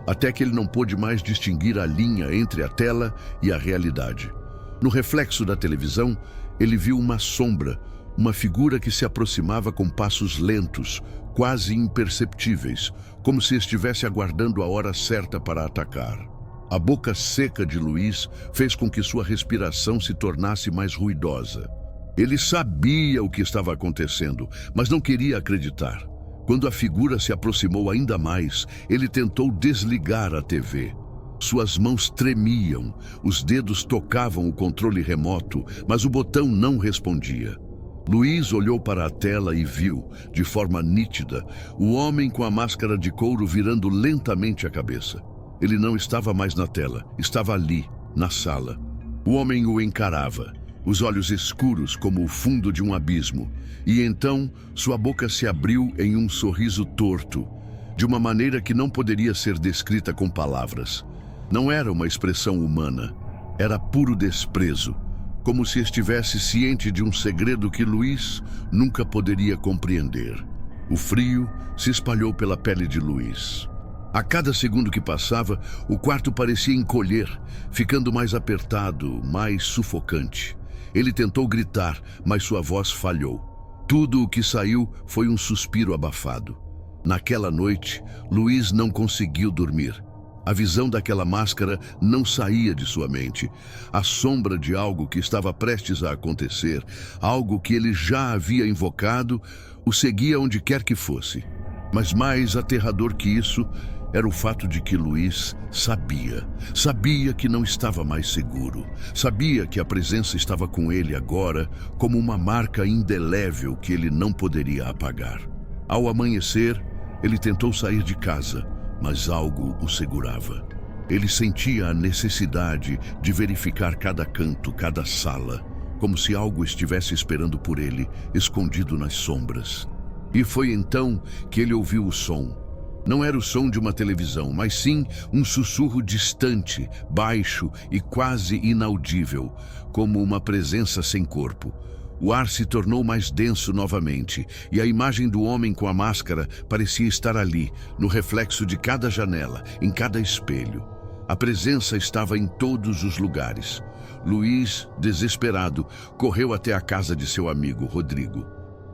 até que ele não pôde mais distinguir a linha entre a tela e a realidade. No reflexo da televisão, ele viu uma sombra, uma figura que se aproximava com passos lentos, quase imperceptíveis, como se estivesse aguardando a hora certa para atacar. A boca seca de Luiz fez com que sua respiração se tornasse mais ruidosa. Ele sabia o que estava acontecendo, mas não queria acreditar. Quando a figura se aproximou ainda mais, ele tentou desligar a TV. Suas mãos tremiam, os dedos tocavam o controle remoto, mas o botão não respondia. Luiz olhou para a tela e viu, de forma nítida, o homem com a máscara de couro virando lentamente a cabeça. Ele não estava mais na tela, estava ali, na sala. O homem o encarava, os olhos escuros como o fundo de um abismo, e então sua boca se abriu em um sorriso torto, de uma maneira que não poderia ser descrita com palavras. Não era uma expressão humana, era puro desprezo, como se estivesse ciente de um segredo que Luiz nunca poderia compreender. O frio se espalhou pela pele de Luiz. A cada segundo que passava, o quarto parecia encolher, ficando mais apertado, mais sufocante. Ele tentou gritar, mas sua voz falhou. Tudo o que saiu foi um suspiro abafado. Naquela noite, Luiz não conseguiu dormir. A visão daquela máscara não saía de sua mente. A sombra de algo que estava prestes a acontecer, algo que ele já havia invocado, o seguia onde quer que fosse. Mas mais aterrador que isso era o fato de que Luiz sabia que não estava mais seguro. Sabia que a presença estava com ele agora como uma marca indelével que ele não poderia apagar. Ao amanhecer, ele tentou sair de casa, mas algo o segurava. Ele sentia a necessidade de verificar cada canto, cada sala, como se algo estivesse esperando por ele, escondido nas sombras. E foi então que ele ouviu o som. Não era o som de uma televisão, mas sim um sussurro distante, baixo e quase inaudível, como uma presença sem corpo. O ar se tornou mais denso novamente, e a imagem do homem com a máscara parecia estar ali, no reflexo de cada janela, em cada espelho. A presença estava em todos os lugares. Luiz, desesperado, correu até a casa de seu amigo, Rodrigo.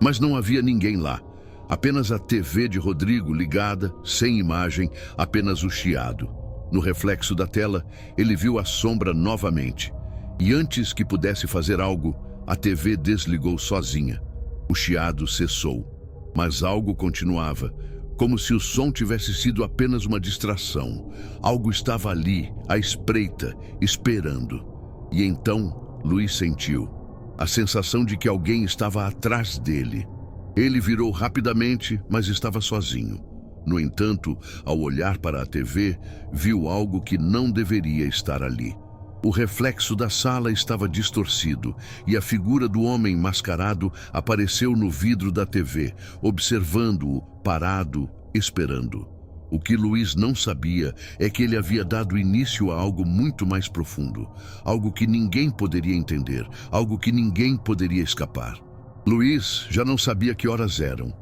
Mas não havia ninguém lá. Apenas a TV de Rodrigo ligada, sem imagem, apenas o chiado. No reflexo da tela, ele viu a sombra novamente. E antes que pudesse fazer algo, a TV desligou sozinha. O chiado cessou. Mas algo continuava, como se o som tivesse sido apenas uma distração. Algo estava ali, à espreita, esperando. E então, Luiz sentiu a sensação de que alguém estava atrás dele. Ele virou rapidamente, mas estava sozinho. No entanto, ao olhar para a TV, viu algo que não deveria estar ali. O reflexo da sala estava distorcido e a figura do homem mascarado apareceu no vidro da TV, observando-o, parado, esperando. O que Luiz não sabia é que ele havia dado início a algo muito mais profundo, algo que ninguém poderia entender, algo que ninguém poderia escapar. Luiz já não sabia que horas eram.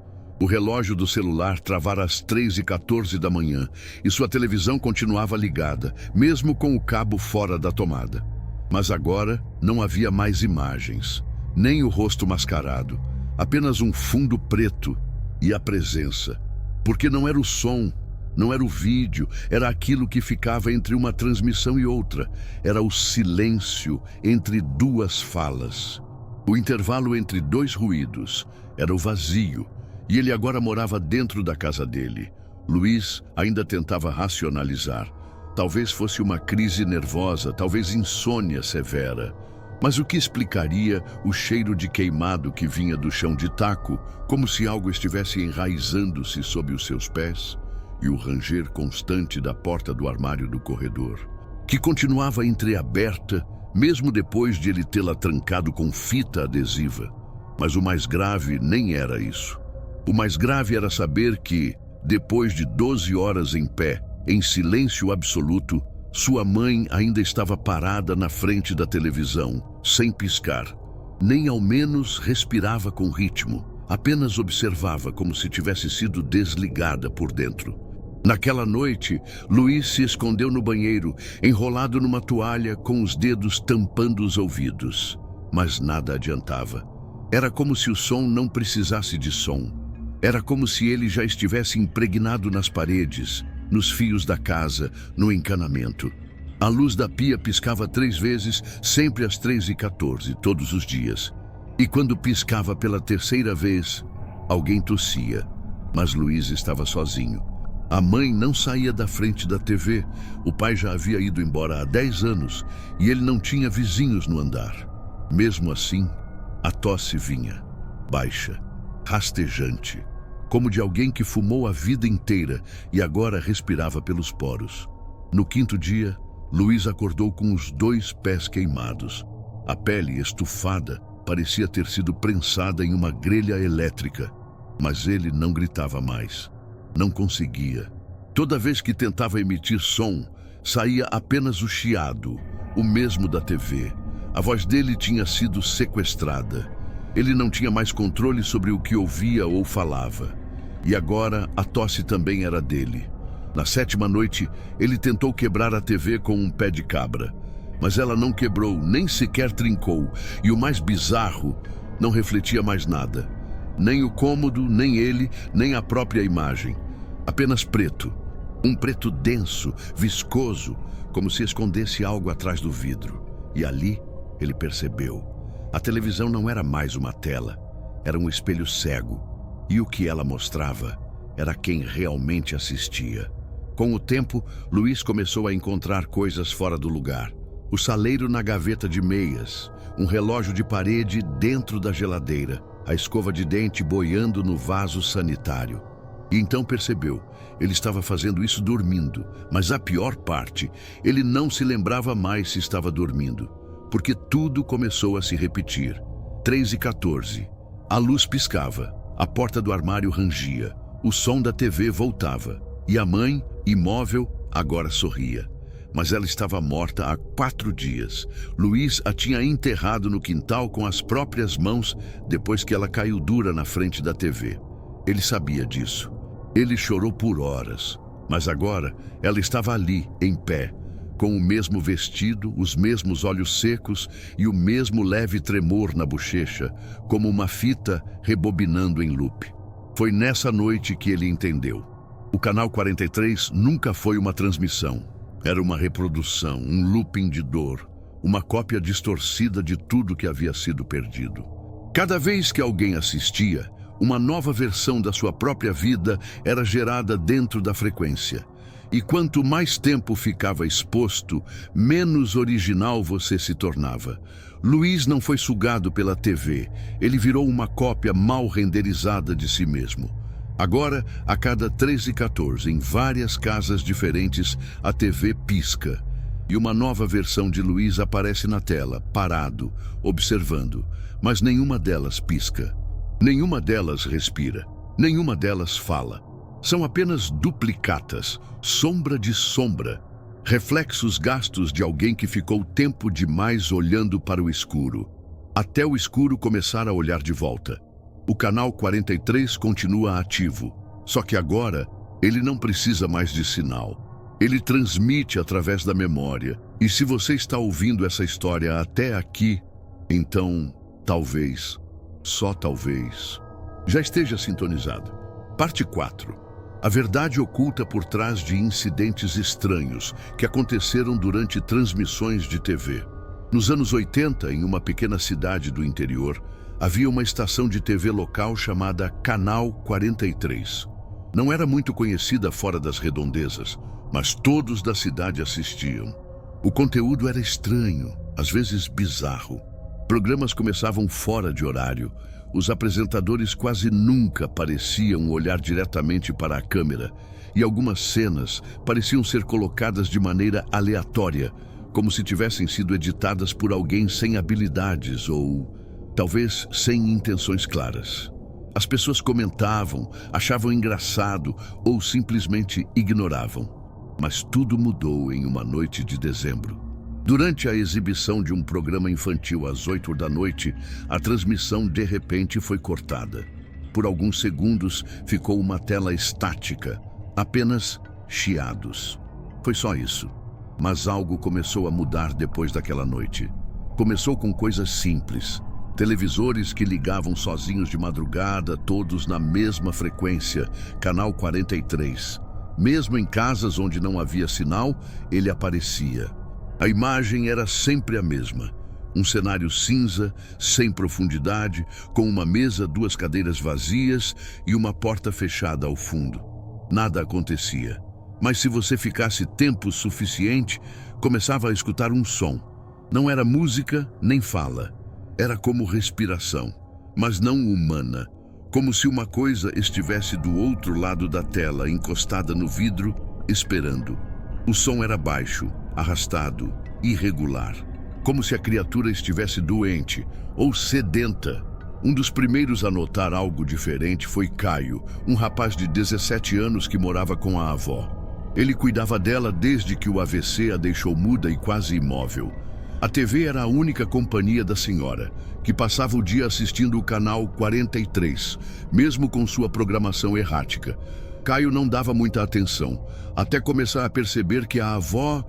O relógio do celular travara às 3h14 da manhã e sua televisão continuava ligada, mesmo com o cabo fora da tomada. Mas agora não havia mais imagens, nem o rosto mascarado, apenas um fundo preto e a presença. Porque não era o som, não era o vídeo, era aquilo que ficava entre uma transmissão e outra. Era o silêncio entre duas falas. O intervalo entre dois ruídos era o vazio, e ele agora morava dentro da casa dele. Luiz ainda tentava racionalizar. Talvez fosse uma crise nervosa, talvez insônia severa. Mas o que explicaria o cheiro de queimado que vinha do chão de taco, como se algo estivesse enraizando-se sob os seus pés, e o ranger constante da porta do armário do corredor, que continuava entreaberta, mesmo depois de ele tê-la trancado com fita adesiva. Mas o mais grave nem era isso. O mais grave era saber que, depois de 12 horas em pé, em silêncio absoluto, sua mãe ainda estava parada na frente da televisão, sem piscar. Nem ao menos respirava com ritmo, apenas observava como se tivesse sido desligada por dentro. Naquela noite, Luiz se escondeu no banheiro, enrolado numa toalha com os dedos tampando os ouvidos. Mas nada adiantava. Era como se o som não precisasse de som. Era como se ele já estivesse impregnado nas paredes, nos fios da casa, no encanamento. A luz da pia piscava 3 vezes, sempre às 3h14, todos os dias. E quando piscava pela terceira vez, alguém tossia. Mas Luiz estava sozinho. A mãe não saía da frente da TV. O pai já havia ido embora há 10 anos e ele não tinha vizinhos no andar. Mesmo assim, a tosse vinha, baixa, rastejante, como de alguém que fumou a vida inteira e agora respirava pelos poros. No 5º dia, Luiz acordou com os 2 pés queimados. A pele estufada parecia ter sido prensada em uma grelha elétrica, mas ele não gritava mais. Não conseguia. Toda vez que tentava emitir som, saía apenas o chiado, o mesmo da TV. A voz dele tinha sido sequestrada. Ele não tinha mais controle sobre o que ouvia ou falava. E agora a tosse também era dele. Na 7ª noite, ele tentou quebrar a TV com um pé de cabra. Mas ela não quebrou, nem sequer trincou. E o mais bizarro, não refletia mais nada. Nem o cômodo, nem ele, nem a própria imagem. Apenas preto. Um preto denso, viscoso, como se escondesse algo atrás do vidro. E ali, ele percebeu. A televisão não era mais uma tela. Era um espelho cego. E o que ela mostrava era quem realmente assistia. Com o tempo, Luiz começou a encontrar coisas fora do lugar. O saleiro na gaveta de meias, um relógio de parede dentro da geladeira, a escova de dente boiando no vaso sanitário. E então percebeu, ele estava fazendo isso dormindo, mas a pior parte, ele não se lembrava mais se estava dormindo, porque tudo começou a se repetir. 3h14, a luz piscava, a porta do armário rangia, o som da TV voltava, e a mãe, imóvel, agora sorria. Mas ela estava morta há 4 dias. Luiz a tinha enterrado no quintal com as próprias mãos depois que ela caiu dura na frente da TV. Ele sabia disso. Ele chorou por horas, mas agora ela estava ali, em pé, com o mesmo vestido, os mesmos olhos secos e o mesmo leve tremor na bochecha, como uma fita rebobinando em loop. Foi nessa noite que ele entendeu. O Canal 43 nunca foi uma transmissão. Era uma reprodução, um looping de dor, uma cópia distorcida de tudo que havia sido perdido. Cada vez que alguém assistia, uma nova versão da sua própria vida era gerada dentro da frequência. E quanto mais tempo ficava exposto, menos original você se tornava. Luiz não foi sugado pela TV, ele virou uma cópia mal renderizada de si mesmo. Agora, a cada 3h14, em várias casas diferentes, a TV pisca. E uma nova versão de Luiz aparece na tela, parado, observando. Mas nenhuma delas pisca. Nenhuma delas respira. Nenhuma delas fala. São apenas duplicatas, sombra de sombra. Reflexos gastos de alguém que ficou tempo demais olhando para o escuro. Até o escuro começar a olhar de volta. O Canal 43 continua ativo, só que agora ele não precisa mais de sinal. Ele transmite através da memória, e se você está ouvindo essa história até aqui, então, talvez, só talvez, já esteja sintonizado. Parte 4. A verdade oculta por trás de incidentes estranhos que aconteceram durante transmissões de TV. Nos anos 80, em uma pequena cidade do interior, havia uma estação de TV local chamada Canal 43. Não era muito conhecida fora das redondezas, mas todos da cidade assistiam. O conteúdo era estranho, às vezes bizarro. Programas começavam fora de horário. Os apresentadores quase nunca pareciam olhar diretamente para a câmera, e algumas cenas pareciam ser colocadas de maneira aleatória, como se tivessem sido editadas por alguém sem habilidades ou talvez sem intenções claras. As pessoas comentavam, achavam engraçado ou simplesmente ignoravam. Mas tudo mudou em uma noite de dezembro. Durante a exibição de um programa infantil às 8 da noite, a transmissão de repente foi cortada. Por alguns segundos ficou uma tela estática, apenas chiados. Foi só isso. Mas algo começou a mudar depois daquela noite. Começou com coisas simples. Televisores que ligavam sozinhos de madrugada, todos na mesma frequência, Canal 43. Mesmo em casas onde não havia sinal, ele aparecia. A imagem era sempre a mesma. Um cenário cinza, sem profundidade, com uma mesa, 2 cadeiras vazias e uma porta fechada ao fundo. Nada acontecia. Mas se você ficasse tempo suficiente, começava a escutar um som. Não era música nem fala. Era como respiração, mas não humana. Como se uma coisa estivesse do outro lado da tela, encostada no vidro, esperando. O som era baixo, arrastado, irregular. Como se a criatura estivesse doente ou sedenta. Um dos primeiros a notar algo diferente foi Caio, um rapaz de 17 anos que morava com a avó. Ele cuidava dela desde que o AVC a deixou muda e quase imóvel. A TV era a única companhia da senhora, que passava o dia assistindo o canal 43, mesmo com sua programação errática. Caio não dava muita atenção, até começar a perceber que a avó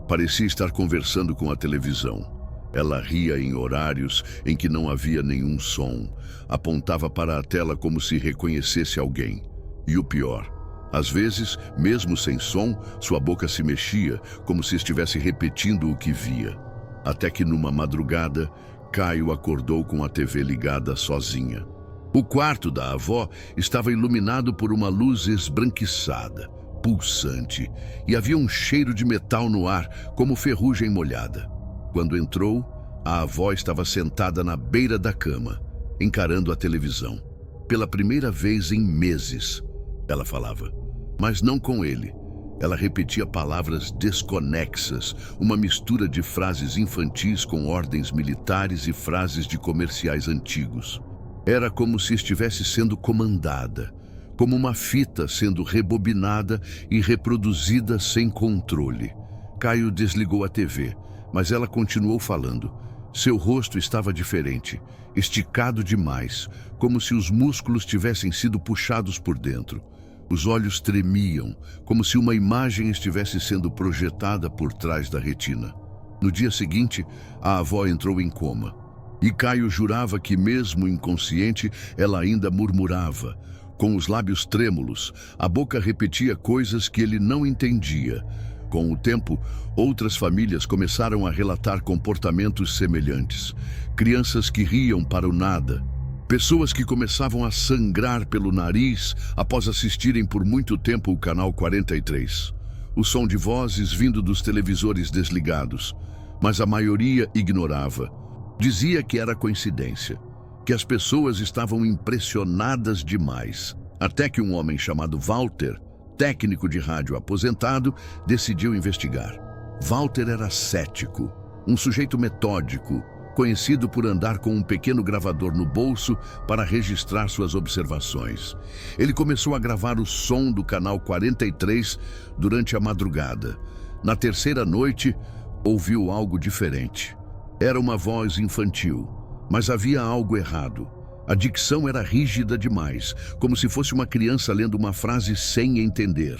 parecia estar conversando com a televisão. Ela ria em horários em que não havia nenhum som, apontava para a tela como se reconhecesse alguém. E o pior, às vezes, mesmo sem som, sua boca se mexia, como se estivesse repetindo o que via. Até que numa madrugada, Caio acordou com a TV ligada sozinha. O quarto da avó estava iluminado por uma luz esbranquiçada, pulsante, e havia um cheiro de metal no ar, como ferrugem molhada. Quando entrou, a avó estava sentada na beira da cama, encarando a televisão. Pela primeira vez em meses, ela falava, mas não com ele. Ela repetia palavras desconexas, uma mistura de frases infantis com ordens militares e frases de comerciais antigos. Era como se estivesse sendo comandada, como uma fita sendo rebobinada e reproduzida sem controle. Caio desligou a TV, mas ela continuou falando. Seu rosto estava diferente, esticado demais, como se os músculos tivessem sido puxados por dentro. Os olhos tremiam, como se uma imagem estivesse sendo projetada por trás da retina. No dia seguinte, a avó entrou em coma. E Caio jurava que, mesmo inconsciente, ela ainda murmurava. Com os lábios trêmulos, a boca repetia coisas que ele não entendia. Com o tempo, outras famílias começaram a relatar comportamentos semelhantes. Crianças que riam para o nada. Pessoas que começavam a sangrar pelo nariz após assistirem por muito tempo o canal 43. O som de vozes vindo dos televisores desligados, mas a maioria ignorava. Dizia que era coincidência, que as pessoas estavam impressionadas demais. Até que um homem chamado Walter, técnico de rádio aposentado, decidiu investigar. Walter era cético, um sujeito metódico, conhecido por andar com um pequeno gravador no bolso para registrar suas observações. Ele começou a gravar o som do canal 43 durante a madrugada. Na terceira noite, ouviu algo diferente. Era uma voz infantil, mas havia algo errado. A dicção era rígida demais, como se fosse uma criança lendo uma frase sem entender.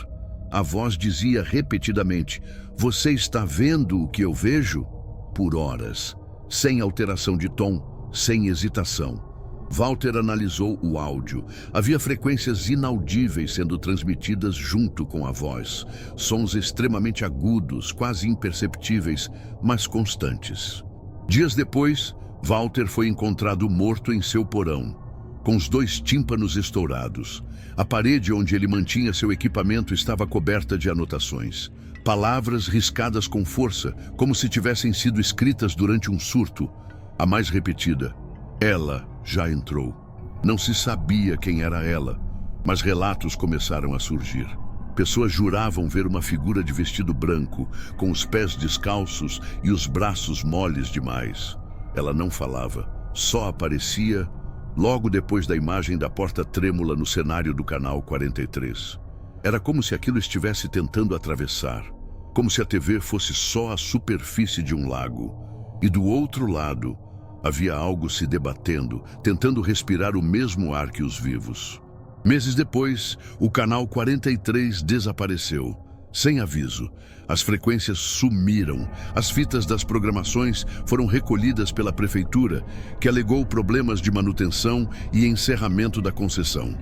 A voz dizia repetidamente, "Você está vendo o que eu vejo?" Por horas. Sem alteração de tom, sem hesitação. Walter analisou o áudio. Havia frequências inaudíveis sendo transmitidas junto com a voz. Sons extremamente agudos, quase imperceptíveis, mas constantes. Dias depois, Walter foi encontrado morto em seu porão, com os 2 tímpanos estourados. A parede onde ele mantinha seu equipamento estava coberta de anotações. Palavras riscadas com força, como se tivessem sido escritas durante um surto. A mais repetida, "Ela já entrou." Não se sabia quem era ela, mas relatos começaram a surgir. Pessoas juravam ver uma figura de vestido branco, com os pés descalços e os braços moles demais. Ela não falava, só aparecia logo depois da imagem da porta trêmula no cenário do canal 43. Era como se aquilo estivesse tentando atravessar, como se a TV fosse só a superfície de um lago. E do outro lado, havia algo se debatendo, tentando respirar o mesmo ar que os vivos. Meses depois, o canal 43 desapareceu. Sem aviso, as frequências sumiram. As fitas das programações foram recolhidas pela prefeitura, que alegou problemas de manutenção e encerramento da concessão.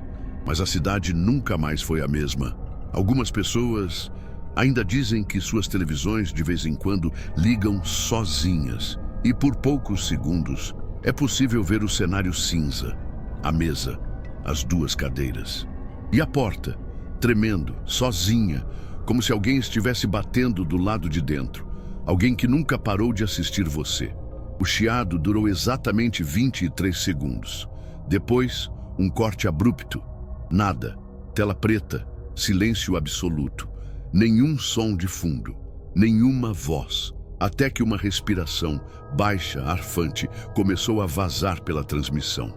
Mas a cidade nunca mais foi a mesma. Algumas pessoas Ainda dizem que suas televisões de vez em quando ligam sozinhas e por poucos segundos é possível ver o cenário cinza, a mesa, as duas cadeiras e a porta, tremendo, sozinha, como se alguém estivesse batendo do lado de dentro, alguém que nunca parou de assistir você. O chiado durou exatamente 23 segundos. Depois, um corte abrupto. Nada. Tela preta. Silêncio absoluto. Nenhum som de fundo. Nenhuma voz. Até que uma respiração, baixa, arfante, começou a vazar pela transmissão.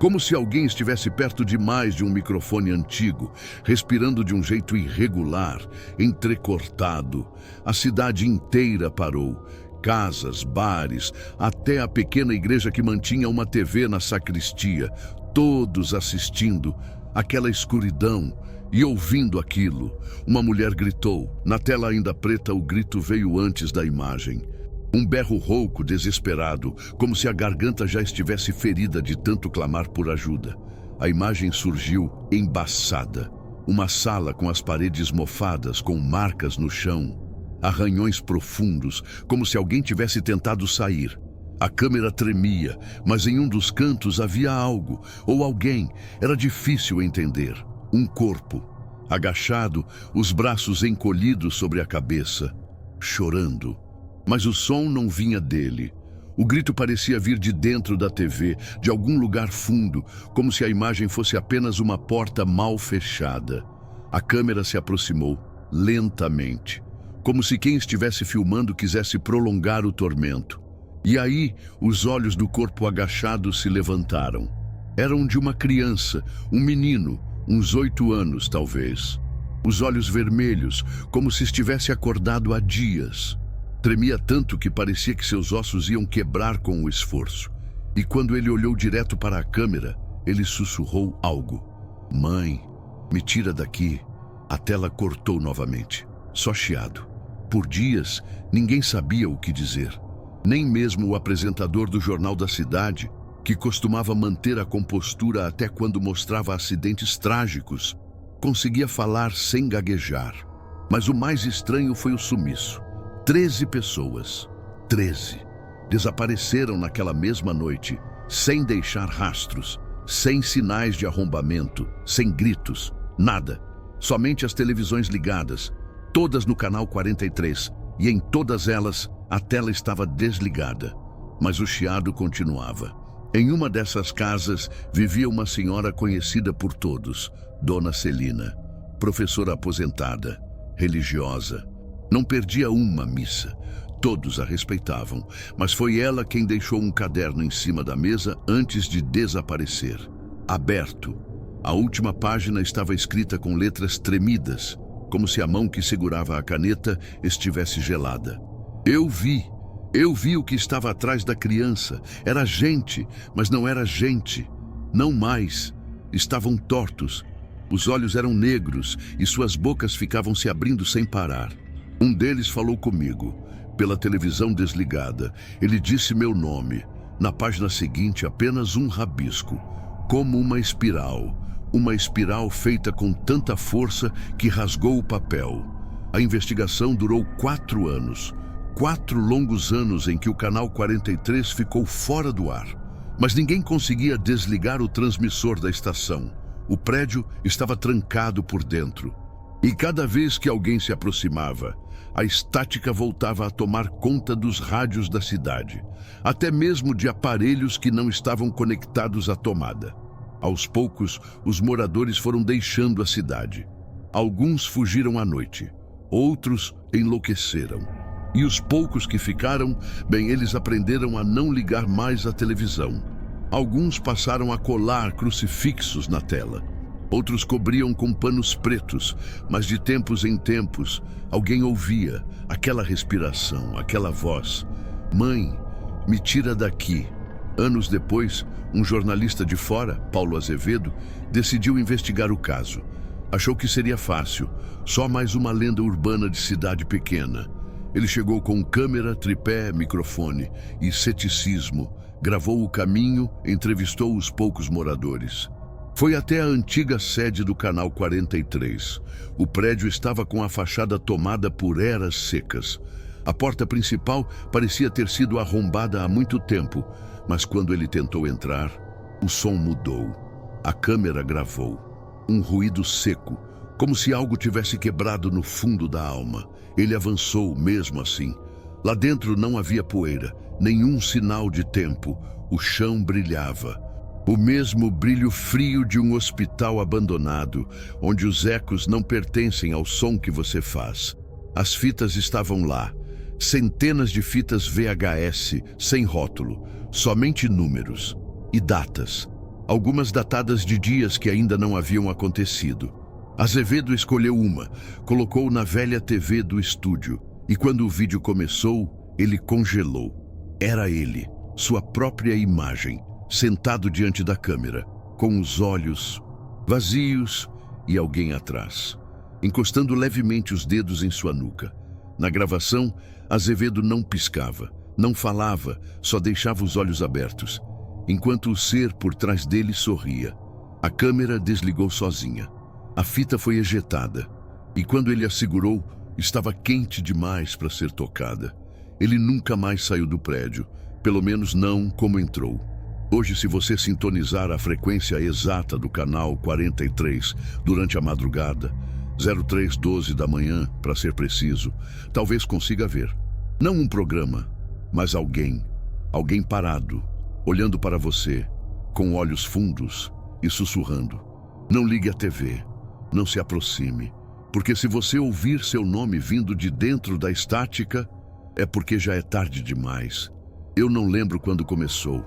Como se alguém estivesse perto demais de um microfone antigo, respirando de um jeito irregular, entrecortado. A cidade inteira parou. Casas, bares, até a pequena igreja que mantinha uma TV na sacristia, todos assistindo aquela escuridão e ouvindo aquilo. Uma mulher gritou. Na tela ainda preta, o grito veio antes da imagem. Um berro rouco, desesperado, como se a garganta já estivesse ferida de tanto clamar por ajuda. A imagem surgiu embaçada. Uma sala com as paredes mofadas, com marcas no chão. Arranhões profundos, como se alguém tivesse tentado sair. A câmera tremia, mas em um dos cantos havia algo, ou alguém, era difícil entender. Um corpo, agachado, os braços encolhidos sobre a cabeça, chorando. Mas o som não vinha dele. O grito parecia vir de dentro da TV, de algum lugar fundo, como se a imagem fosse apenas uma porta mal fechada. A câmera se aproximou, lentamente, como se quem estivesse filmando quisesse prolongar o tormento. E aí, os olhos do corpo agachado se levantaram. Eram de uma criança, um menino, uns 8 anos talvez. Os olhos vermelhos, como se estivesse acordado há dias. Tremia tanto que parecia que seus ossos iam quebrar com o esforço. E quando ele olhou direto para a câmera, ele sussurrou algo. "Mãe, me tira daqui." A tela cortou novamente, só chiado. Por dias, ninguém sabia o que dizer. Nem mesmo o apresentador do Jornal da Cidade, que costumava manter a compostura até quando mostrava acidentes trágicos, conseguia falar sem gaguejar. Mas o mais estranho foi o sumiço. 13 pessoas, 13, desapareceram naquela mesma noite, sem deixar rastros, sem sinais de arrombamento, sem gritos, nada. Somente as televisões ligadas, todas no canal 43, e em todas elas a tela estava desligada. Mas o chiado continuava. Em uma dessas casas vivia uma senhora conhecida por todos, Dona Celina, professora aposentada, religiosa. Não perdia uma missa. Todos a respeitavam, mas foi ela quem deixou um caderno em cima da mesa antes de desaparecer. Aberto. A última página estava escrita com letras tremidas, como se a mão que segurava a caneta estivesse gelada. Eu vi o que estava atrás da criança. Era gente, mas não era gente. Não mais. Estavam tortos. Os olhos eram negros e suas bocas ficavam se abrindo sem parar. Um deles falou comigo, pela televisão desligada. Ele disse meu nome. Na página seguinte, apenas um rabisco, como uma espiral. Uma espiral feita com tanta força que rasgou o papel. A investigação durou 4 anos. 4 longos anos em que o Canal 43 ficou fora do ar. Mas ninguém conseguia desligar o transmissor da estação. O prédio estava trancado por dentro. E cada vez que alguém se aproximava, a estática voltava a tomar conta dos rádios da cidade, até mesmo de aparelhos que não estavam conectados à tomada. Aos poucos, os moradores foram deixando a cidade. Alguns fugiram à noite, outros enlouqueceram. E os poucos que ficaram, bem, eles aprenderam a não ligar mais a televisão. Alguns passaram a colar crucifixos na tela. Outros cobriam com panos pretos, mas de tempos em tempos, alguém ouvia aquela respiração, aquela voz. "Mãe, me tira daqui." Anos depois, um jornalista de fora, Paulo Azevedo, decidiu investigar o caso. Achou que seria fácil, só mais uma lenda urbana de cidade pequena. Ele chegou com câmera, tripé, microfone e ceticismo, gravou o caminho, entrevistou os poucos moradores. Foi até a antiga sede do Canal 43. O prédio estava com a fachada tomada por eras secas. A porta principal parecia ter sido arrombada há muito tempo, mas quando ele tentou entrar, o som mudou. A câmera gravou. Um ruído seco, como se algo tivesse quebrado no fundo da alma. Ele avançou mesmo assim. Lá dentro não havia poeira, nenhum sinal de tempo. O chão brilhava. O mesmo brilho frio de um hospital abandonado, onde os ecos não pertencem ao som que você faz. As fitas estavam lá. Centenas de fitas VHS, sem rótulo, somente números e datas. Algumas datadas de dias que ainda não haviam acontecido. Azevedo escolheu uma, colocou na velha TV do estúdio, e quando o vídeo começou, ele congelou. Era ele, sua própria imagem, sentado diante da câmera, com os olhos vazios e alguém atrás, encostando levemente os dedos em sua nuca. Na gravação, Azevedo não piscava, não falava, só deixava os olhos abertos, enquanto o ser por trás dele sorria. A câmera desligou sozinha. A fita foi ejetada, e quando ele a segurou, estava quente demais para ser tocada. Ele nunca mais saiu do prédio, pelo menos não como entrou. Hoje, se você sintonizar a frequência exata do canal 43 durante a madrugada, 03:12 da manhã, para ser preciso, talvez consiga ver. Não um programa, mas alguém parado, olhando para você, com olhos fundos e sussurrando. Não ligue a TV, não se aproxime, porque se você ouvir seu nome vindo de dentro da estática, é porque já é tarde demais. Eu não lembro quando começou.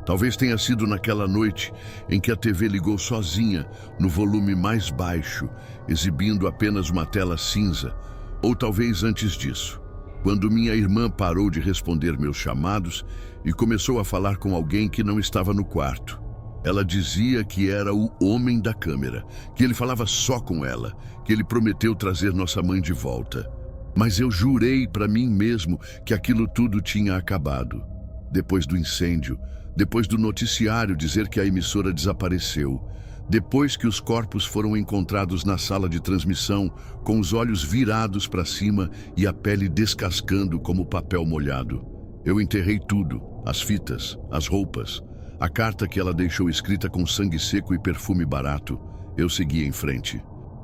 Talvez tenha sido naquela noite em que a TV ligou sozinha, no volume mais baixo, exibindo apenas uma tela cinza, ou talvez antes disso, quando minha irmã parou de responder meus chamados e começou a falar com alguém que não estava no quarto. Ela dizia que era o homem da câmera, que ele falava só com ela, que ele prometeu trazer nossa mãe de volta. Mas eu jurei para mim mesmo que aquilo tudo tinha acabado. Depois do incêndio, depois do noticiário dizer que a emissora desapareceu, depois que os corpos foram encontrados na sala de transmissão, com os olhos virados para cima e a pele descascando como papel molhado. Eu enterrei tudo, as fitas, as roupas, a carta que ela deixou escrita com sangue seco e perfume barato. Eu segui em frente.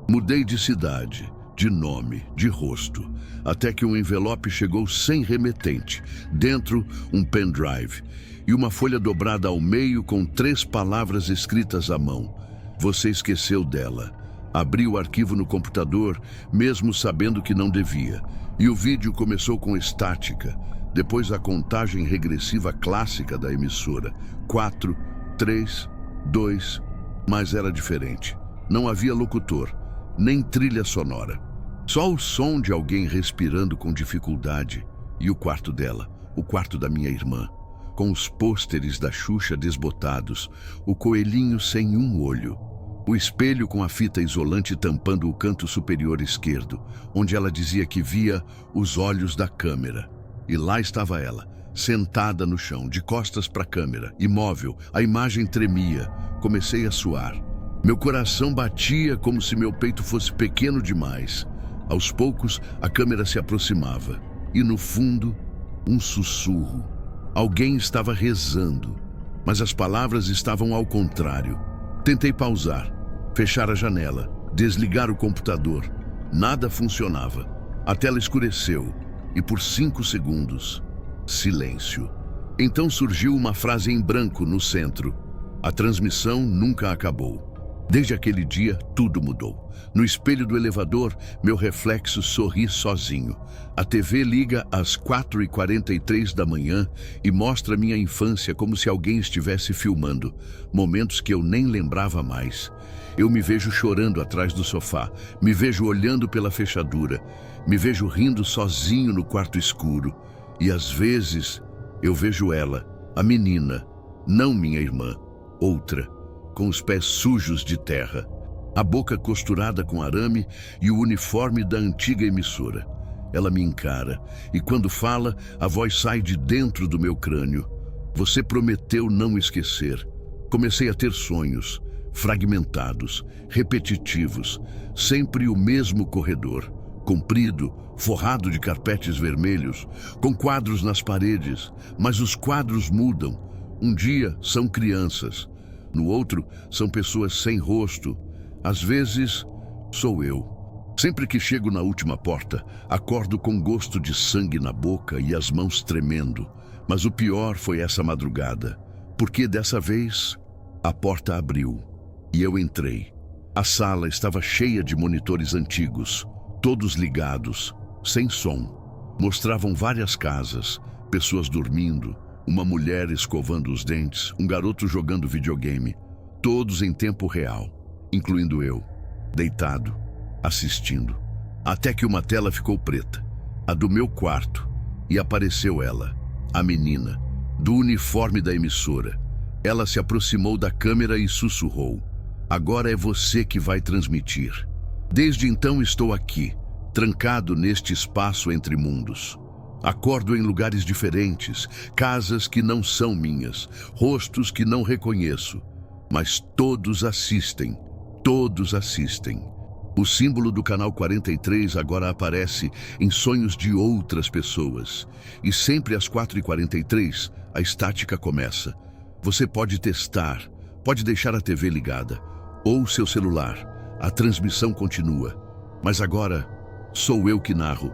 Mudei de cidade, de nome, de rosto, até que um envelope chegou sem remetente, dentro um pendrive e uma folha dobrada ao meio com 3 palavras escritas à mão. Você esqueceu dela. Abri o arquivo no computador, mesmo sabendo que não devia, e o vídeo começou com estática, depois a contagem regressiva clássica da emissora. 4, 3, 2, mas era diferente. Não havia locutor, nem trilha sonora. Só o som de alguém respirando com dificuldade. E o quarto dela, o quarto da minha irmã, com os pôsteres da Xuxa desbotados, o coelhinho sem um olho, o espelho com a fita isolante tampando o canto superior esquerdo, onde ela dizia que via os olhos da câmera. E lá estava ela, sentada no chão, de costas para a câmera, imóvel. A imagem tremia. Comecei a suar. Meu coração batia como se meu peito fosse pequeno demais. Aos poucos, a câmera se aproximava. E no fundo, um sussurro. Alguém estava rezando, mas as palavras estavam ao contrário. Tentei pausar, fechar a janela, desligar o computador. Nada funcionava. A tela escureceu e por 5 segundos, silêncio. Então surgiu uma frase em branco no centro. A transmissão nunca acabou. Desde aquele dia, tudo mudou. No espelho do elevador, meu reflexo sorri sozinho. A TV liga às 4h43 da manhã e mostra minha infância como se alguém estivesse filmando. Momentos que eu nem lembrava mais. Eu me vejo chorando atrás do sofá. Me vejo olhando pela fechadura. Me vejo rindo sozinho no quarto escuro. E às vezes, eu vejo ela, a menina, não minha irmã, outra, com os pés sujos de terra, a boca costurada com arame e o uniforme da antiga emissora. Ela me encara, e quando fala, a voz sai de dentro do meu crânio. Você prometeu não esquecer. Comecei a ter sonhos. fragmentados, repetitivos, sempre o mesmo corredor, comprido, forrado de carpetes vermelhos, com quadros nas paredes, mas os quadros mudam. Um dia são crianças, no outro são pessoas sem rosto, às vezes sou eu. Sempre que chego na última porta, acordo com gosto de sangue na boca e as mãos tremendo. Mas o pior foi essa madrugada, porque dessa vez a porta abriu e eu entrei. A sala estava cheia de monitores antigos, todos ligados, sem som. Mostravam várias casas, pessoas dormindo, uma mulher escovando os dentes, um garoto jogando videogame, todos em tempo real, incluindo eu, deitado, assistindo. Até que uma tela ficou preta, a do meu quarto, e apareceu ela, a menina, do uniforme da emissora. Ela se aproximou da câmera e sussurrou: "Agora é você que vai transmitir. Desde então estou aqui, trancado neste espaço entre mundos. Acordo em lugares diferentes, casas que não são minhas, rostos que não reconheço, mas todos assistem, todos assistem. O símbolo do canal 43 agora aparece em sonhos de outras pessoas. E sempre às 4h43, a estática começa. Você pode testar, pode deixar a TV ligada, ou seu celular. A transmissão continua. Mas agora, sou eu que narro.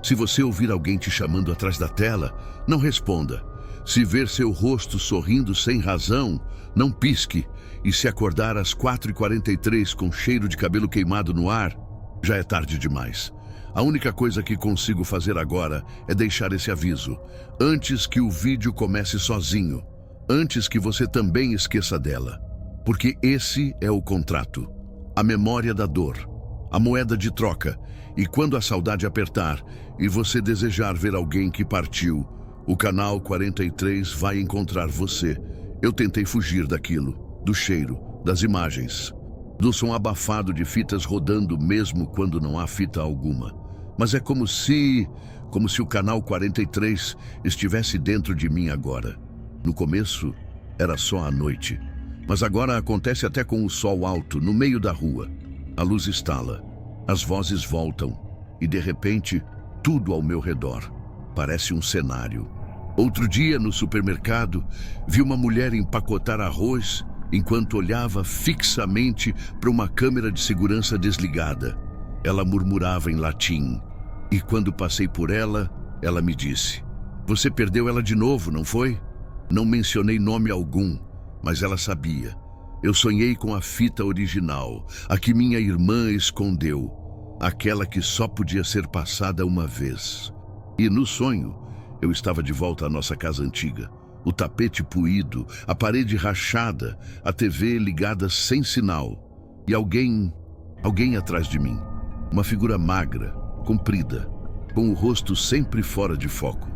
Se você ouvir alguém te chamando atrás da tela, não responda. Se ver seu rosto sorrindo sem razão, não pisque. E se acordar às 4h43 com cheiro de cabelo queimado no ar, já é tarde demais. A única coisa que consigo fazer agora é deixar esse aviso, antes que o vídeo comece sozinho, antes que você também esqueça dela. Porque esse é o contrato, a memória da dor, a moeda de troca. E quando a saudade apertar e você desejar ver alguém que partiu, o canal 43 vai encontrar você. Eu tentei fugir daquilo, do cheiro, das imagens, do som abafado de fitas rodando mesmo quando não há fita alguma. Mas é como se o canal 43 estivesse dentro de mim agora. No começo, era só a noite. Mas agora acontece até com o sol alto, no meio da rua. A luz estala, as vozes voltam, e de repente, tudo ao meu redor parece um cenário. Outro dia, no supermercado, vi uma mulher empacotar arroz enquanto olhava fixamente para uma câmera de segurança desligada. Ela murmurava em latim, e quando passei por ela, ela me disse: "Você perdeu ela de novo, não foi?" Não mencionei nome algum, mas ela sabia. Eu sonhei com a fita original, a que minha irmã escondeu, aquela que só podia ser passada uma vez. E no sonho, eu estava de volta à nossa casa antiga. O tapete puído, a parede rachada, a TV ligada sem sinal. E alguém atrás de mim. Uma figura magra, comprida, com o rosto sempre fora de foco.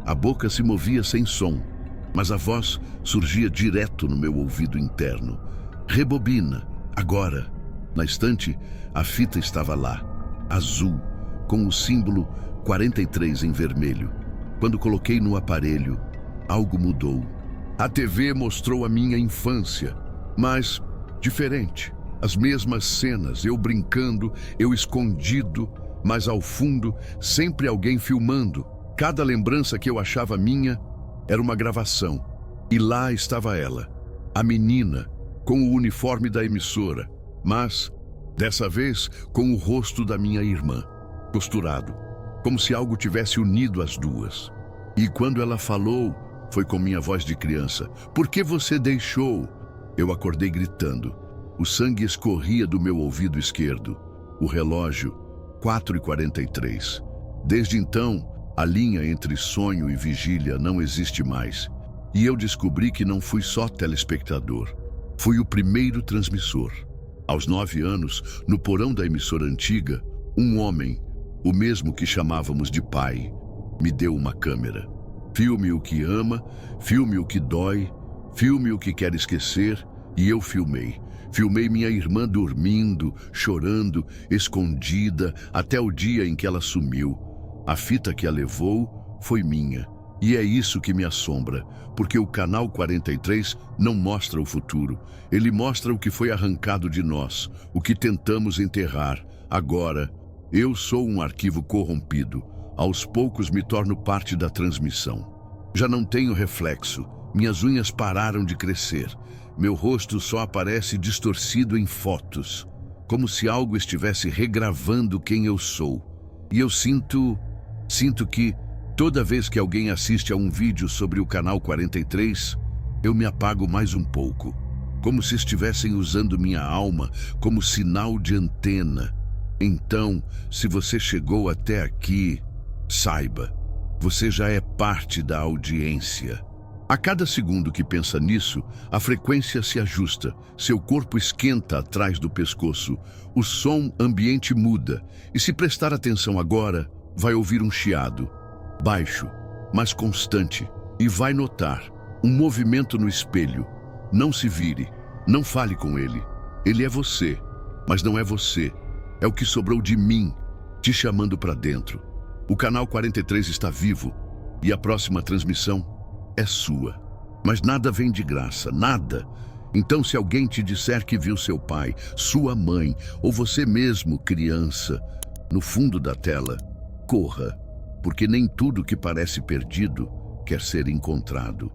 A boca se movia sem som, mas a voz surgia direto no meu ouvido interno. "Rebobina, agora." Na estante, a fita estava lá, azul, com o símbolo 43 em vermelho. Quando coloquei no aparelho, algo mudou. A TV mostrou a minha infância, mas diferente. As mesmas cenas, eu brincando, eu escondido, mas ao fundo, sempre alguém filmando. Cada lembrança que eu achava minha era uma gravação. E lá estava ela, a menina, com o uniforme da emissora, mas, dessa vez, com o rosto da minha irmã, costurado, como se algo tivesse unido as duas. E quando ela falou, foi com minha voz de criança: "Por que você deixou?" Eu acordei gritando. O sangue escorria do meu ouvido esquerdo. O relógio, 4h43. Desde então, a linha entre sonho e vigília não existe mais. E eu descobri que não fui só telespectador. Fui o primeiro transmissor. Aos 9 anos, no porão da emissora antiga, um homem, o mesmo que chamávamos de pai, me deu uma câmera. Filme o que ama, filme o que dói, filme o que quer esquecer, e eu filmei. Filmei minha irmã dormindo, chorando, escondida, até o dia em que ela sumiu. A fita que a levou foi minha. E é isso que me assombra, porque o Canal 43 não mostra o futuro. Ele mostra o que foi arrancado de nós, o que tentamos enterrar. Agora, eu sou um arquivo corrompido. Aos poucos me torno parte da transmissão. Já não tenho reflexo. Minhas unhas pararam de crescer. Meu rosto só aparece distorcido em fotos, como se algo estivesse regravando quem eu sou. E eu sinto que toda vez que alguém assiste a um vídeo sobre o Canal 43, eu me apago mais um pouco, como se estivessem usando minha alma como sinal de antena. Então, se você chegou até aqui, saiba, você já é parte da audiência. A cada segundo que pensa nisso, a frequência se ajusta, seu corpo esquenta atrás do pescoço, o som ambiente muda, e se prestar atenção agora, vai ouvir um chiado, baixo, mas constante, e vai notar um movimento no espelho. Não se vire, não fale com ele. Ele é você, mas não é você. É o que sobrou de mim, te chamando para dentro. O Canal 43 está vivo, e a próxima transmissão é sua. Mas nada vem de graça, nada. Então, se alguém te disser que viu seu pai, sua mãe, ou você mesmo, criança, no fundo da tela, corra, porque nem tudo que parece perdido quer ser encontrado.